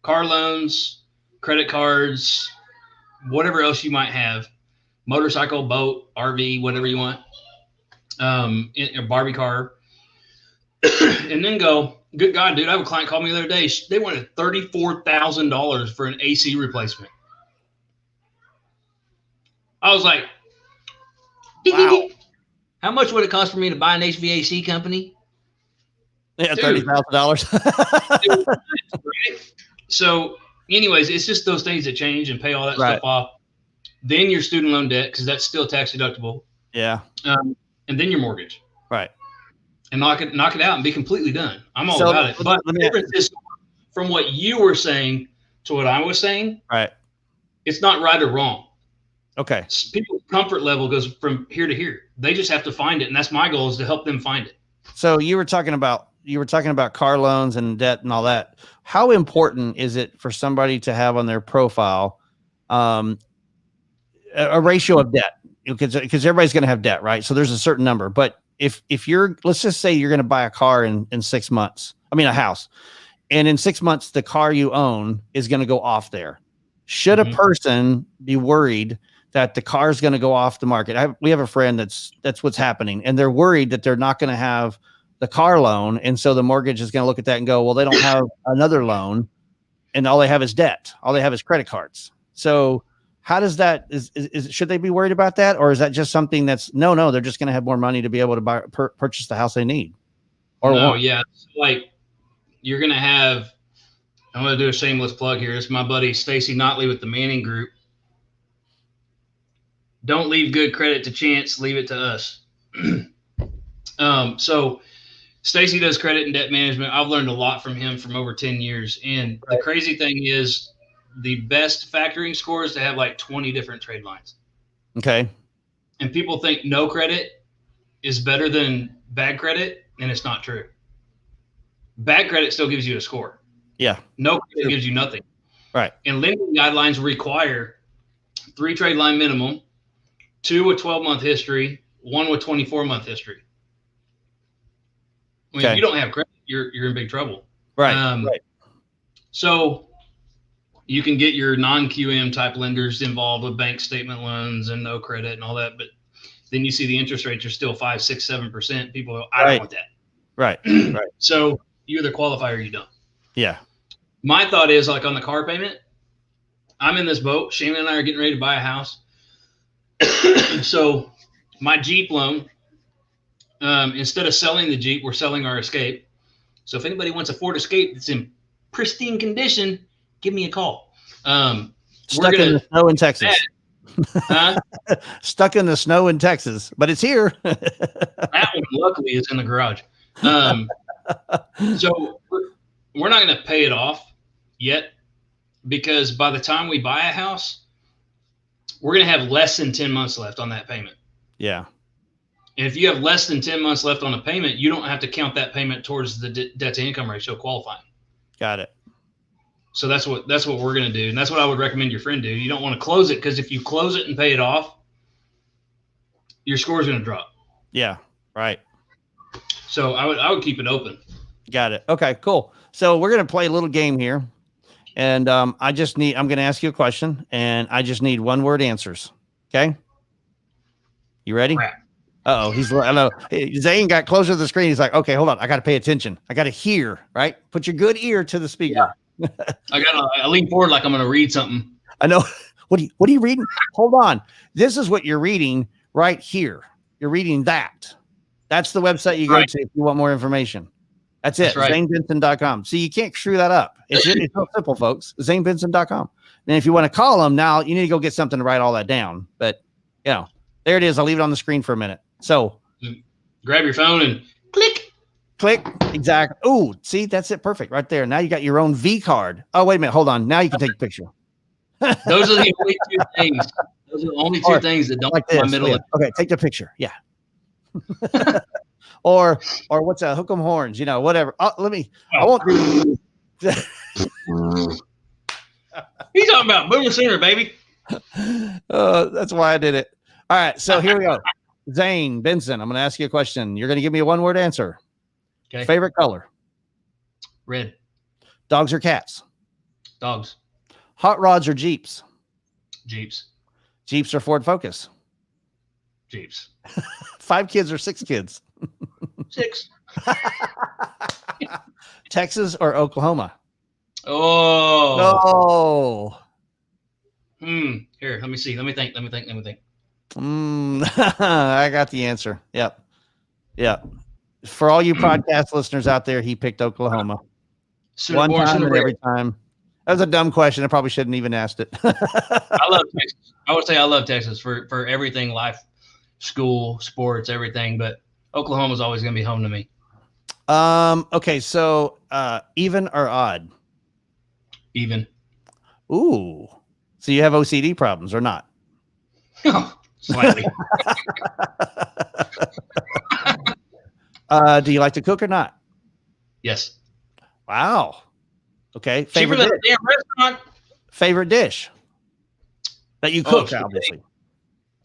S2: Car loans, credit cards, whatever else you might have, motorcycle, boat, RV, whatever you want, a Barbie car, and then go, good God, dude, I have a client call me the other day. They wanted $34,000 for an AC replacement. I was like, wow. How much would it cost for me to buy an HVAC company?
S1: Yeah, $30,000.
S2: So anyways, it's just those things that change and pay all that stuff off. Then your student loan debt, because that's still tax deductible.
S1: Yeah.
S2: And then your mortgage.
S1: Right.
S2: And knock it out and be completely done. I'm all about it. But the difference is from what you were saying to what I was saying.
S1: Right.
S2: It's not right or wrong.
S1: Okay.
S2: People's comfort level goes from here to here. They just have to find it. And that's my goal, is to help them find it.
S1: So you were talking about car loans and debt and all that. How important is it for somebody to have on their profile um, a ratio of debt? Because everybody's going to have debt, right? So there's a certain number. But if you're, let's just say you're going to buy a car in 6 months, I mean a house, and in 6 months the car you own is going to go off there. Should a person be worried that the car is going to go off the market? We have a friend that's what's happening, and they're worried that they're not going to have the car loan, and so the mortgage is going to look at that and go, well, they don't have another loan, and all they have is debt. All they have is credit cards. So how does that is should they be worried about that, or is that just something that's no? They're just going to have more money to be able to purchase the house they need. Or
S2: no, yeah, like you're going to have. I'm going to do a shameless plug here. It's my buddy Stacy Notley with the Manning Group. Don't leave good credit to chance. Leave it to us. So Stacy does credit and debt management. I've learned a lot from him from over 10 years. And the crazy thing is the best factoring score is to have like 20 different trade lines.
S1: Okay.
S2: And people think no credit is better than bad credit, and it's not true. Bad credit still gives you a score.
S1: Yeah.
S2: No credit gives you nothing.
S1: Right.
S2: And lending guidelines require 3 trade line minimum, 2 with 12-month history, 1 with 24-month history. I mean, if you don't have credit, you're in big trouble.
S1: Right. Right.
S2: So you can get your non-QM type lenders involved with bank statement loans and no credit and all that, but then you see the interest rates are still 5, 6, 7%. People go, I don't want that.
S1: Right. Right.
S2: So you either qualify or you don't.
S1: Yeah.
S2: My thought is, like on the car payment, I'm in this boat. Shannon and I are getting ready to buy a house. So my Jeep loan, instead of selling the Jeep, we're selling our Escape. So if anybody wants a Ford Escape that's in pristine condition, give me a call.
S1: Stuck in the snow in Texas. Stuck in the snow in Texas, but it's here.
S2: That one, luckily, is in the garage. So we're not going to pay it off yet, because by the time we buy a house, we're going to have less than 10 months left on that payment. Yeah. And if you have less than 10 months left on a payment, you don't have to count that payment towards the debt to income ratio qualifying. Got it. So that's what we're going to do. And that's what I would recommend your friend do. You don't want to close it, because if you close it and pay it off, your score is going to drop. Yeah. Right. So I would keep it open. Got it. Okay, cool. So we're going to play a little game here. And I'm going to ask you a question, and I just need 1-word answers. Okay. You ready? Uh-oh. I know. Zane got closer to the screen. He's like, okay, hold on. I got to pay attention. I got to hear, right? Put your good ear to the speaker. Yeah. I lean forward like I'm going to read something. I know. What are you reading? Hold on. This is what you're reading right here. You're reading that. That's the website you go to if you want more information. That's it. Right. ZaneBenson.com. See, you can't screw that up. It's so simple, folks. ZaneBenson.com. And if you want to call them now, you need to go get something to write all that down. But, there it is. I'll leave it on the screen for a minute. So grab your phone and click. Exactly. Oh, see, that's it. Perfect. Right there. Now you got your own V card. Oh, wait a minute. Hold on. Now you can take a picture. Those are the only 2 things. Those are the only 2 things that don't like this. My middle. Okay. Take the picture. Yeah. Or what's that? Hook 'em horns, whatever. I won't do. He's talking about Boomer Sooner, baby. That's why I did it. All right. So here we go. Zane Benson, I'm going to ask you a question. You're going to give me a 1-word answer. Okay. Favorite color? Red. Dogs or cats? Dogs. Hot rods or Jeeps? Jeeps. Jeeps or Ford Focus? Jeeps. 5 kids or 6 kids? 6. Texas or Oklahoma? Oh. No. Here, let me see. Let me think. I got the answer. Yep. For all you podcast listeners out there, he picked Oklahoma. One time and every time. That was a dumb question. I probably shouldn't even asked it. I love Texas. I would say I love Texas for everything, life, school, sports, everything. But Oklahoma's always going to be home to me. Okay, so even or odd? Even. Ooh. So you have OCD problems or not? Slightly.
S1: Do you like to cook or not?
S2: Yes.
S1: Wow. Okay.
S2: Cheaper than a damn restaurant.
S1: Favorite dish that you cook, obviously.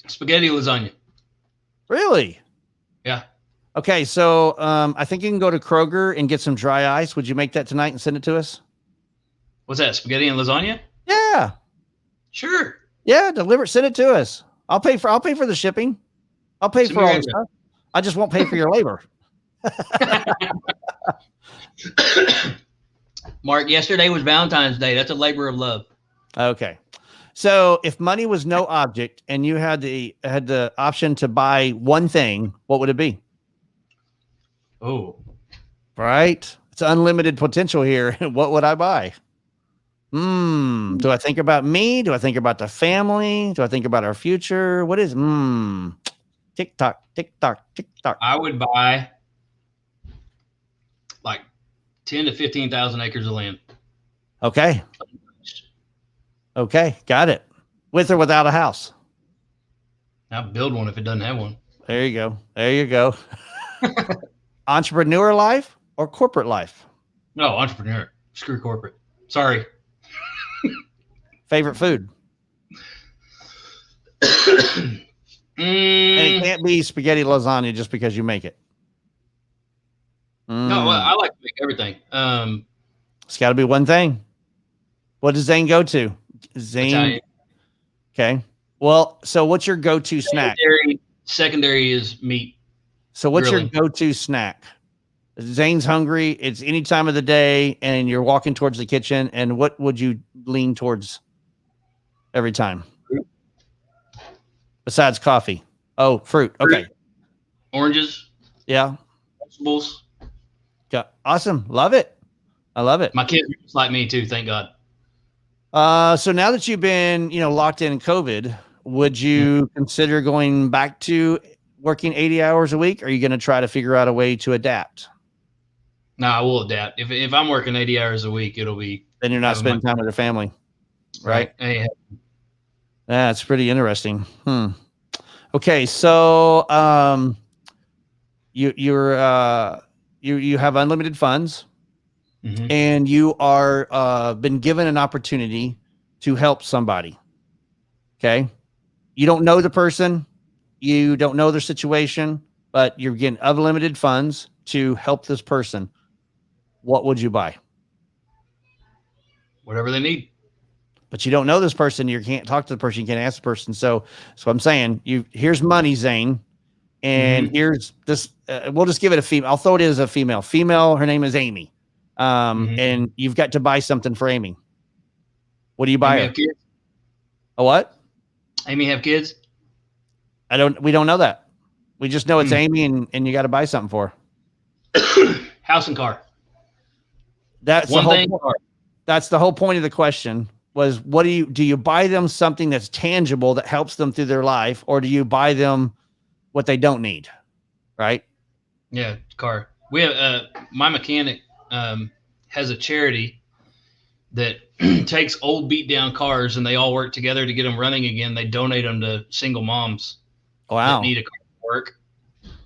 S2: Spaghetti lasagna.
S1: Really?
S2: Yeah.
S1: Okay. So I think you can go to Kroger and get some dry ice. Would you make that tonight and send it to us?
S2: What's that? Spaghetti and lasagna?
S1: Yeah.
S2: Sure.
S1: Yeah. Deliver it. Send it to us. I'll pay for the shipping. I'll pay for all the stuff. I just won't pay for your labor.
S2: Mark, yesterday was Valentine's Day. That's a labor of love.
S1: Okay. So if money was no object and you had the option to buy one thing, what would it be?
S2: Oh.
S1: Right. It's unlimited potential here. What would I buy? Do I think about me? Do I think about the family? Do I think about our future? What is tick tock, tick tock, tick tock.
S2: I would buy like 10 to 15,000 acres of land.
S1: Okay. Okay. Got it. With or without a house?
S2: I'll build one if it doesn't have one.
S1: There you go. There you go. Entrepreneur life or corporate life?
S2: No, entrepreneur. Screw corporate. Sorry.
S1: Favorite food? And it can't be spaghetti lasagna just because you make it.
S2: No, I like to make everything.
S1: It's got to be one thing. What does Zane go to? Zane.
S2: Italian.
S1: Okay. Well, so what's your go-to snack?
S2: Secondary is meat.
S1: So what's
S2: grilling.
S1: your go-to snack? Zane's hungry. It's any time of the day, and you're walking towards the kitchen. And what would you lean towards every time?
S2: Fruit.
S1: Besides coffee. Oh, fruit. Okay.
S2: Oranges.
S1: Yeah.
S2: Vegetables.
S1: Okay. Awesome. Love it. I love it.
S2: My kids are just like me too. Thank God.
S1: So now that you've been, locked in COVID, would you consider going back to working 80 hours a week? Or are you going to try to figure out a way to adapt?
S2: No, I will adapt. If I'm working 80 hours a week, it'll be.
S1: Then you're not spending time with your family. Right.
S2: Yeah.
S1: That's pretty interesting. Okay. So, you have unlimited funds. Mm-hmm. And you are been given an opportunity to help somebody. Okay. You don't know the person. You don't know their situation, but you're getting unlimited funds to help this person. What would you buy?
S2: Whatever they need.
S1: But you don't know this person. You can't talk to the person. You can't ask the person. So I'm saying here's money, Zane. And here's this, we'll just give it a female. I'll throw it as a female. Her name is Amy. And you've got to buy something for Amy. What do you buy her?
S2: Have kids?
S1: A what?
S2: Amy have kids?
S1: We don't know that. We just know it's Amy and you got to buy something for
S2: her. House and car.
S1: That's one thing. That's the whole point of the question was, do you buy them something that's tangible that helps them through their life, or do you buy them what they don't need? Right.
S2: Yeah. Car. We have, my mechanic, has a charity that takes old beat down cars and they all work together to get them running again. They donate them to single moms.
S1: Wow.
S2: That need a car to work.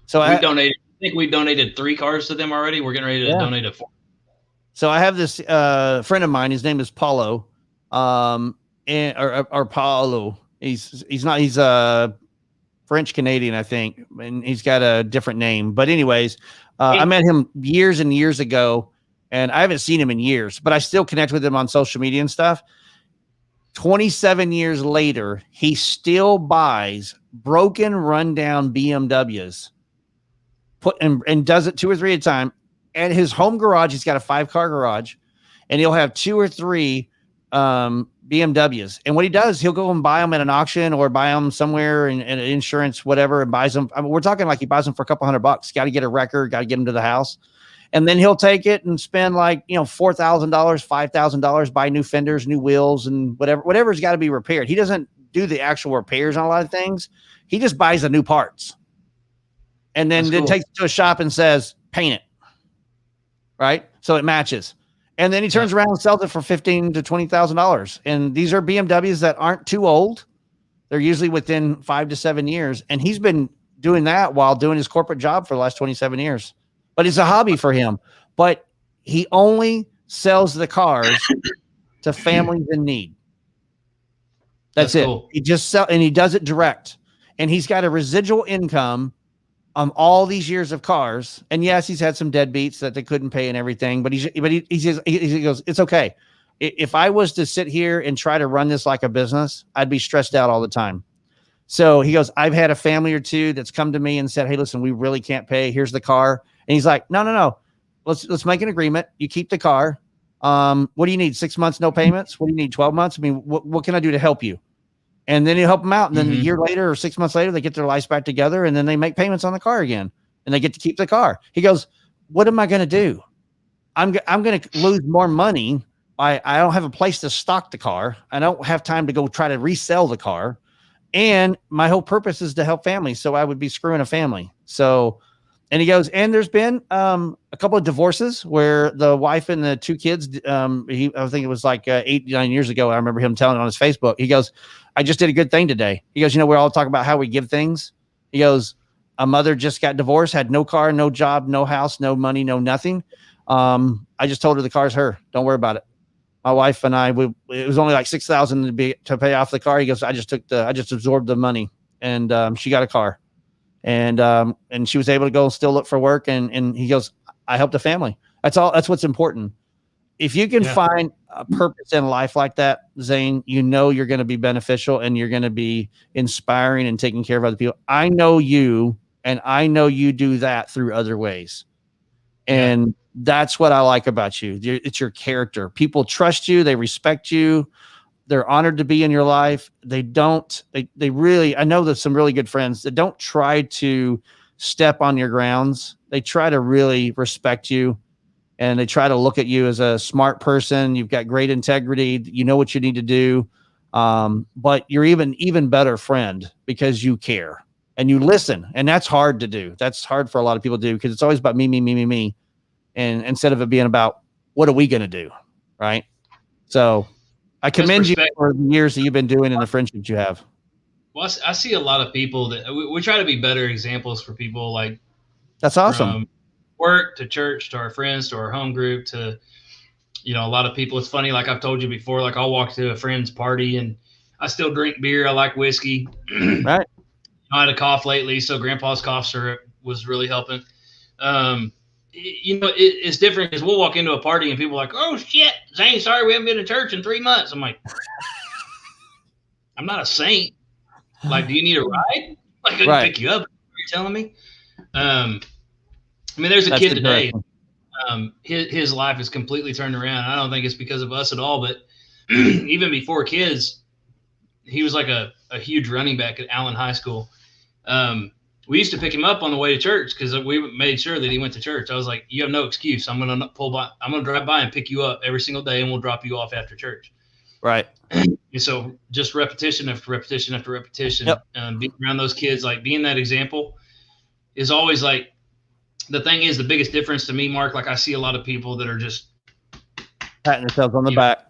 S1: So
S2: I think we donated 3 cars to them already. We're getting ready to donate a 4.
S1: So I have this friend of mine. His name is Paulo, or Paulo. He's French Canadian, I think, and he's got a different name. But anyways, I met him years and years ago, and I haven't seen him in years, but I still connect with him on social media and stuff. 27 years later, he still buys broken, rundown BMWs, and does it 2 or 3 at a time. At his home garage, he's got a 5-car garage, and he'll have 2 or 3 BMWs. And what he does, he'll go and buy them at an auction or buy them somewhere in insurance, whatever, and buys them. I mean, we're talking like he buys them for a couple $100. Got to get a record, got to get them to the house. And then he'll take it and spend like, $4,000, $5,000, buy new fenders, new wheels, and whatever's got to be repaired. He doesn't do the actual repairs on a lot of things. He just buys the new parts. And then takes it to a shop and says, paint it. Right. So it matches. And then he turns around and sells it for $15,000 to $20,000. And these are BMWs that aren't too old. They're usually within 5 to 7 years. And he's been doing that while doing his corporate job for the last 27 years. but it's a hobby for him. But he only sells the cars to families in need. That's it.
S2: Cool.
S1: He just and he does it direct, and he's got a residual income on all these years of cars. And yes, he's had some deadbeats that they couldn't pay and everything, but he goes, it's okay. If I was to sit here and try to run this like a business, I'd be stressed out all the time. So he goes, I've had a family or two that's come to me and said, hey, listen, we really can't pay. Here's the car. And he's like, no. Let's make an agreement. You keep the car. What do you need? 6 months, no payments? What do you need? 12 months? I mean, what can I do to help you? And then you help them out. And then a year later or 6 months later, they get their lives back together, and then they make payments on the car again, and they get to keep the car. He goes, what am I going to do? I'm going to lose more money. I don't have a place to stock the car. I don't have time to go try to resell the car. And my whole purpose is to help families. So I would be screwing a family. So, and he goes, and there's been a couple of divorces where the wife and the two kids, I think it was like 8-9 years ago. I remember him telling on his Facebook. He goes, I just did a good thing today. He goes, we're all talking about how we give things. He goes, a mother just got divorced, had no car, no job, no house, no money, no nothing. I just told her the car's her. Don't worry about it. My wife and I, it was only like $6,000 to pay off the car. He goes, I just absorbed the money, and she got a car, and she was able to go still look for work. And he goes, I helped the family. That's all. That's what's important. If you can find a purpose in life like that, Zane, you're going to be beneficial, and you're going to be inspiring and taking care of other people. I know you, and I know you do that through other ways. And that's what I like about you. It's your character. People trust you. They respect you. They're honored to be in your life. They really, I know there's some really good friends that don't try to step on your grounds. They try to really respect you, and they try to look at you as a smart person. You've got great integrity. You know what you need to do. But you're even better friend because you care and you listen. And that's hard to do. That's hard for a lot of people to do, because it's always about me. And instead of it being about what are we going to do? Right. So I commend you for the years that you've been doing and the friendships you have.
S2: Well, I see a lot of people that we try to be better examples for people. Like,
S1: that's awesome.
S2: From work to church to our friends to our home group to, a lot of people. It's funny. Like I've told you before, like I'll walk to a friend's party and I still drink beer. I like whiskey.
S1: Right.
S2: I had a cough lately, so Grandpa's cough syrup was really helping. It's different because we'll walk into a party and people are like, oh shit, Zane, sorry we haven't been to church in 3 months. I'm like, I'm not a saint. Like, do you need a ride? Like, I can pick you up. Are you telling me? There's a kid today. His life is completely turned around. I don't think it's because of us at all, but even before kids, he was like a huge running back at Allen High School. We used to pick him up on the way to church because we made sure that he went to church. I was like, you have no excuse. I'm going to drive by and pick you up every single day, and we'll drop you off after church.
S1: Right.
S2: And so just repetition after repetition after repetition, being around those kids, like being that example is always like, the thing is, the biggest difference to me, Mark, like I see a lot of people that are just
S1: patting themselves on the back.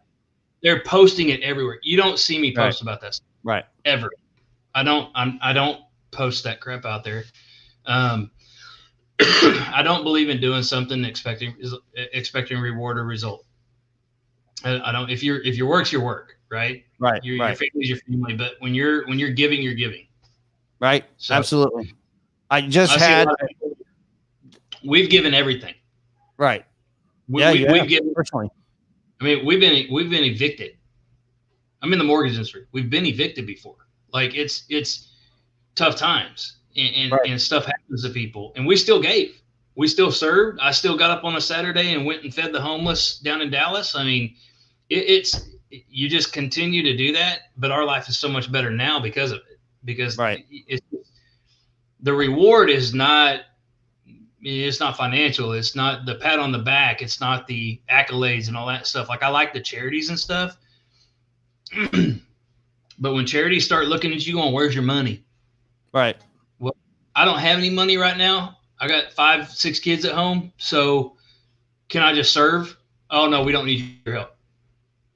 S2: They're posting it everywhere. You don't see me post about that stuff.
S1: Right.
S2: Ever. I don't post that crap out there. I don't believe in doing something expecting reward or result. I don't. If your work's your work, right?
S1: Right.
S2: Your family's your family. But when you're giving, you're giving.
S1: Right. So, absolutely.
S2: We've given everything.
S1: Right.
S2: We've given
S1: personally.
S2: We've been evicted. I'm in the mortgage industry. We've been evicted before. Like it's tough times and stuff happens to people, and we still gave. We still served. I still got up on a Saturday and went and fed the homeless down in Dallas. You just continue to do that, but our life is so much better now because of it. Because the reward is not. It's not financial. It's not the pat on the back. It's not the accolades and all that stuff. Like I like the charities and stuff. But when charities start looking at you going, where's your money?
S1: Right.
S2: Well, I don't have any money right now. I got 5-6 kids at home. So can I just serve? Oh, no, we don't need your help.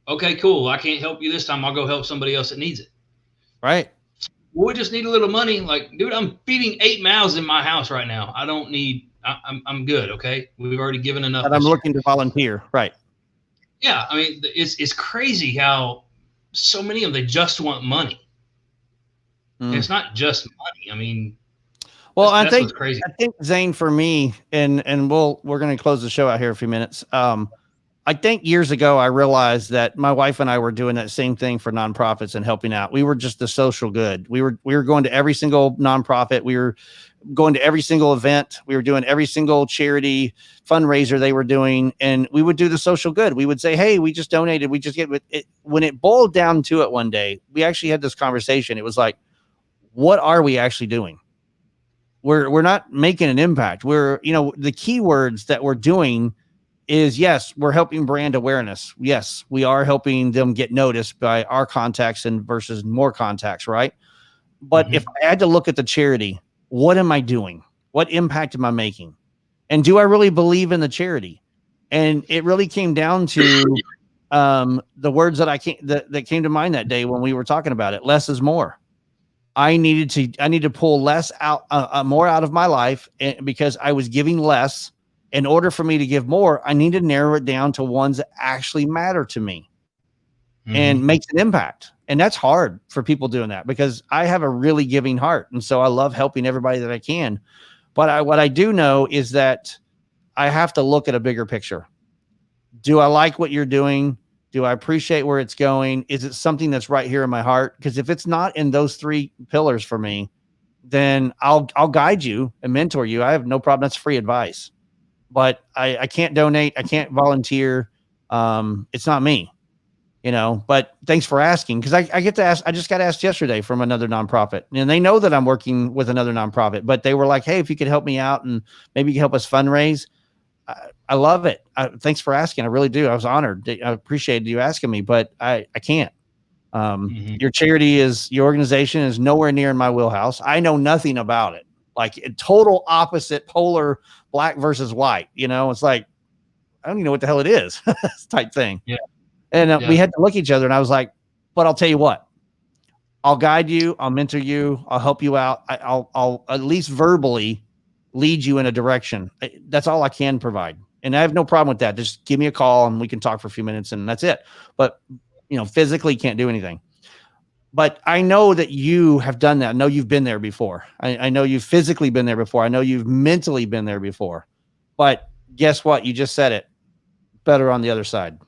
S2: Okay, cool. I can't help you this time. I'll go help somebody else that needs it.
S1: Right.
S2: We just need a little money. Like, dude, I'm feeding 8 mouths in my house right now. I don't need I'm good. Okay. We've already given enough.
S1: And I'm looking to volunteer. Right.
S2: Yeah. I mean, it's crazy how so many of them, they just want money. And it's not just money. I mean,
S1: well,
S2: that's what's crazy.
S1: I think Zane, for me, and we're going to close the show out here in a few minutes. I think years ago, I realized that my wife and I were doing that same thing for nonprofits and helping out. We were just the social good. We were going to every single nonprofit. We were going to every single event. We were doing every single charity fundraiser they were doing. And we would do the social good. We would say, hey, we just donated. We just get it. When it boiled down to it one day, we actually had this conversation. It was like, what are we actually doing? We're not making an impact. We're, the keywords that we're doing is, yes, we're helping brand awareness. Yes, we are helping them get noticed by our contacts and versus more contacts, right? But if I had to look at the charity, what am I doing? What impact am I making? And do I really believe in the charity? And it really came down to the words that came to mind that day when we were talking about it. Less is more. I need to pull less out, more out of my life, because I was giving less. In order for me to give more, I need to narrow it down to ones that actually matter to me and makes an impact. And that's hard for people doing that, because I have a really giving heart. And so I love helping everybody that I can. But what I do know is that I have to look at a bigger picture. Do I like what you're doing? Do I appreciate where it's going? Is it something that's right here in my heart? Because if it's not in those three pillars for me, then I'll guide you and mentor you. I have no problem. That's free advice. But I can't donate. I can't volunteer. It's not me, but thanks for asking. Cause I get to ask, I just got asked yesterday from another nonprofit, and they know that I'm working with another nonprofit, but they were like, hey, if you could help me out and maybe you can help us fundraise. I love it. Thanks for asking. I really do. I was honored. I appreciated you asking me, but I can't. Your your organization is nowhere near in my wheelhouse. I know nothing about it. Like a total opposite polar, black versus white, it's like, I don't even know what the hell it is type thing.
S2: Yeah.
S1: And we had to look at each other, and I was like, but I'll tell you what, I'll guide you. I'll mentor you. I'll help you out. I'll at least verbally lead you in a direction. That's all I can provide. And I have no problem with that. Just give me a call and we can talk for a few minutes, and that's it. But, physically can't do anything. But I know that you have done that. I know you've been there before. I know you've physically been there before. I know you've mentally been there before. But guess what? You just said it. Better on the other side.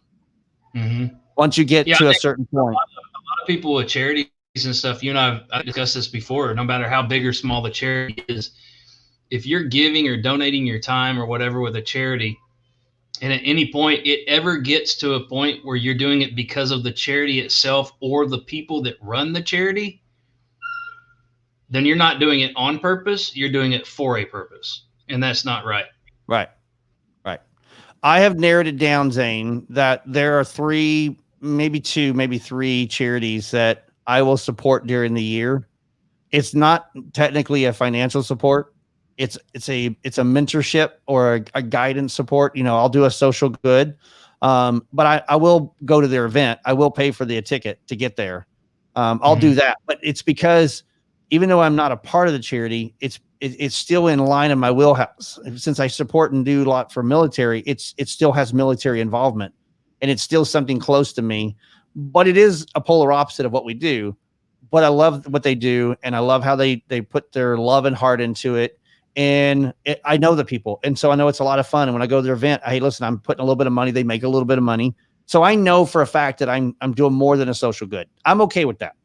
S1: Once you get to a certain point.
S2: A lot of people with charities and stuff, you and I've discussed this before, no matter how big or small the charity is, if you're giving or donating your time or whatever with a charity, and at any point it ever gets to a point where you're doing it because of the charity itself or the people that run the charity, then you're not doing it on purpose. You're doing it for a purpose. And that's not right.
S1: Right. I have narrowed it down, Zane, that there are maybe three charities that I will support during the year. It's not technically a financial support. It's a mentorship or a guidance support. I'll do a social good. But I will go to their event. I will pay for the ticket to get there. I'll do that. But it's because even though I'm not a part of the charity, it's still in line in my wheelhouse. Since I support and do a lot for military, it still has military involvement, and it's still something close to me. But it is a polar opposite of what we do. But I love what they do, and I love how they put their love and heart into it. And I know the people. And so I know it's a lot of fun. And when I go to their event, hey, listen, I'm putting a little bit of money. They make a little bit of money. So I know for a fact that I'm doing more than a social good. I'm okay with that.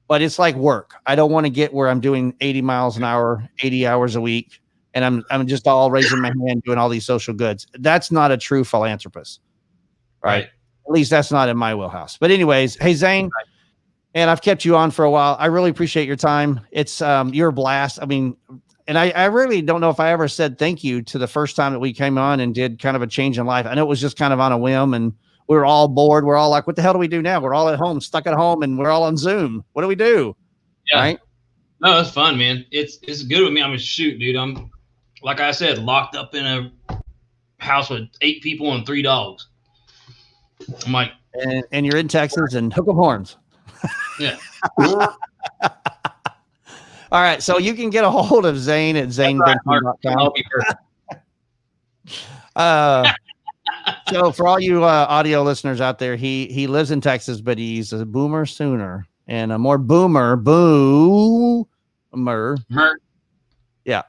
S1: But it's like work. I don't want to get where I'm doing 80 miles an hour, 80 hours a week. And I'm just all raising my hand doing all these social goods. That's not a true philanthropist. Right. At least that's not in my wheelhouse. But anyways, hey, Zane, and I've kept you on for a while. I really appreciate your time. It's you're a blast. I mean, and I really don't know if I ever said thank you to the first time that we came on and did kind of a change in life. I know it was just kind of on a whim, and we were all bored. We're all like, what the hell do we do now? We're all at home, stuck at home, and we're all on Zoom. What do we do?
S2: Yeah.
S1: Right?
S2: No, it's fun, man. It's good with me. I'm shoot, dude. I'm, like I said, locked up in a house with 8 people and 3 dogs. I'm like,
S1: and you're in Texas, and hook 'em horns.
S2: Yeah.
S1: All right, so you can get a hold of Zane at zanebenson.com.
S2: I'll be perfect.
S1: So for all you audio listeners out there, he lives in Texas, but he's a boomer sooner and a more boomer.
S2: Mert.
S1: Yeah.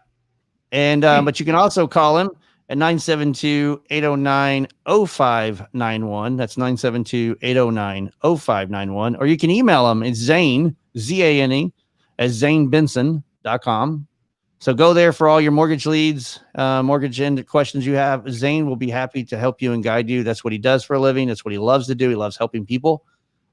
S1: And but you can also call him at 972-809-0591. That's 972-809-0591. Or you can email him. It's Zane, Z-A-N-E, at zanebenson.com. So go there for all your mortgage leads, mortgage end questions you have. Zane will be happy to help you and guide you. That's what he does for a living. That's what he loves to do. He loves helping people.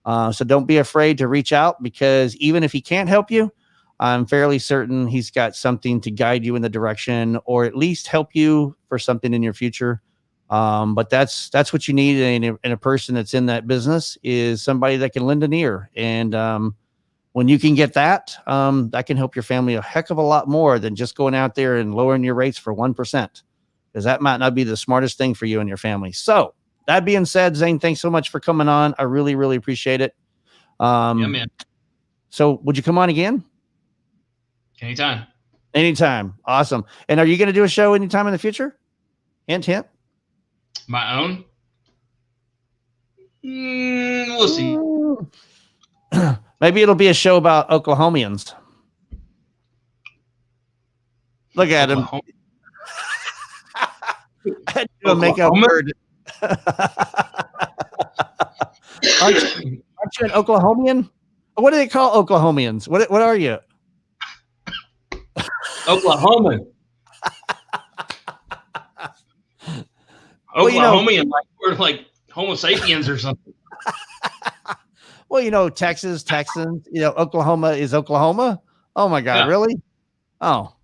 S1: So don't be afraid to reach out, because even if he can't help you, I'm fairly certain he's got something to guide you in the direction, or at least help you for something in your future. But that's what you need in a person that's in that business, is somebody that can lend an ear. And when you can get that, that can help your family a heck of a lot more than just going out there and lowering your rates for 1%, because that might not be the smartest thing for you and your family. So that being said, Zane, thanks so much for coming on. I really, really appreciate it.
S2: Yeah, man.
S1: So would you come on again?
S2: Anytime.
S1: Anytime. Awesome. And are you going to do a show anytime in the future? Hint, hint.
S2: My own? We'll see.
S1: Maybe it'll be a show about Oklahomians. Look at him. I had to do a makeup word. aren't you an Oklahomian? What do they call Oklahomians? What are you?
S2: Oklahoman.
S1: Well,
S2: Oklahomian, like we're like Homo sapiens or something.
S1: Well, Texans, Oklahoma is Oklahoma. Oh my God, really? Oh,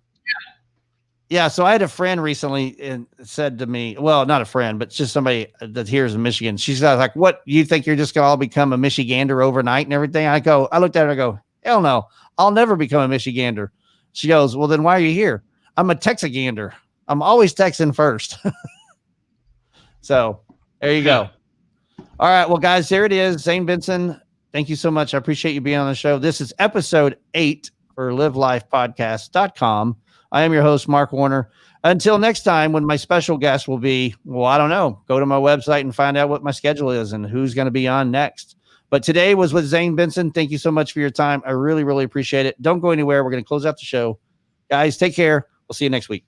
S1: yeah. So I had a friend recently and said to me, well, not a friend, but just somebody that here is in Michigan. She's like, "What, you think you're just gonna all become a Michigander overnight and everything?" I looked at her and I go, "Hell no, I'll never become a Michigander." She goes, "Well, then why are you here?" "I'm a Texagander. I'm always Texan first." So there you go. All right. Well, guys, there it is. Zane Benson, thank you so much. I appreciate you being on the show. This is episode 8 for livelifepodcast.com. I am your host, Mark Warner. Until next time, when my special guest will be, well, I don't know. Go to my website and find out what my schedule is and who's going to be on next. But today was with Zane Benson. Thank you so much for your time. I really, really appreciate it. Don't go anywhere. We're going to close out the show. Guys, take care. We'll see you next week.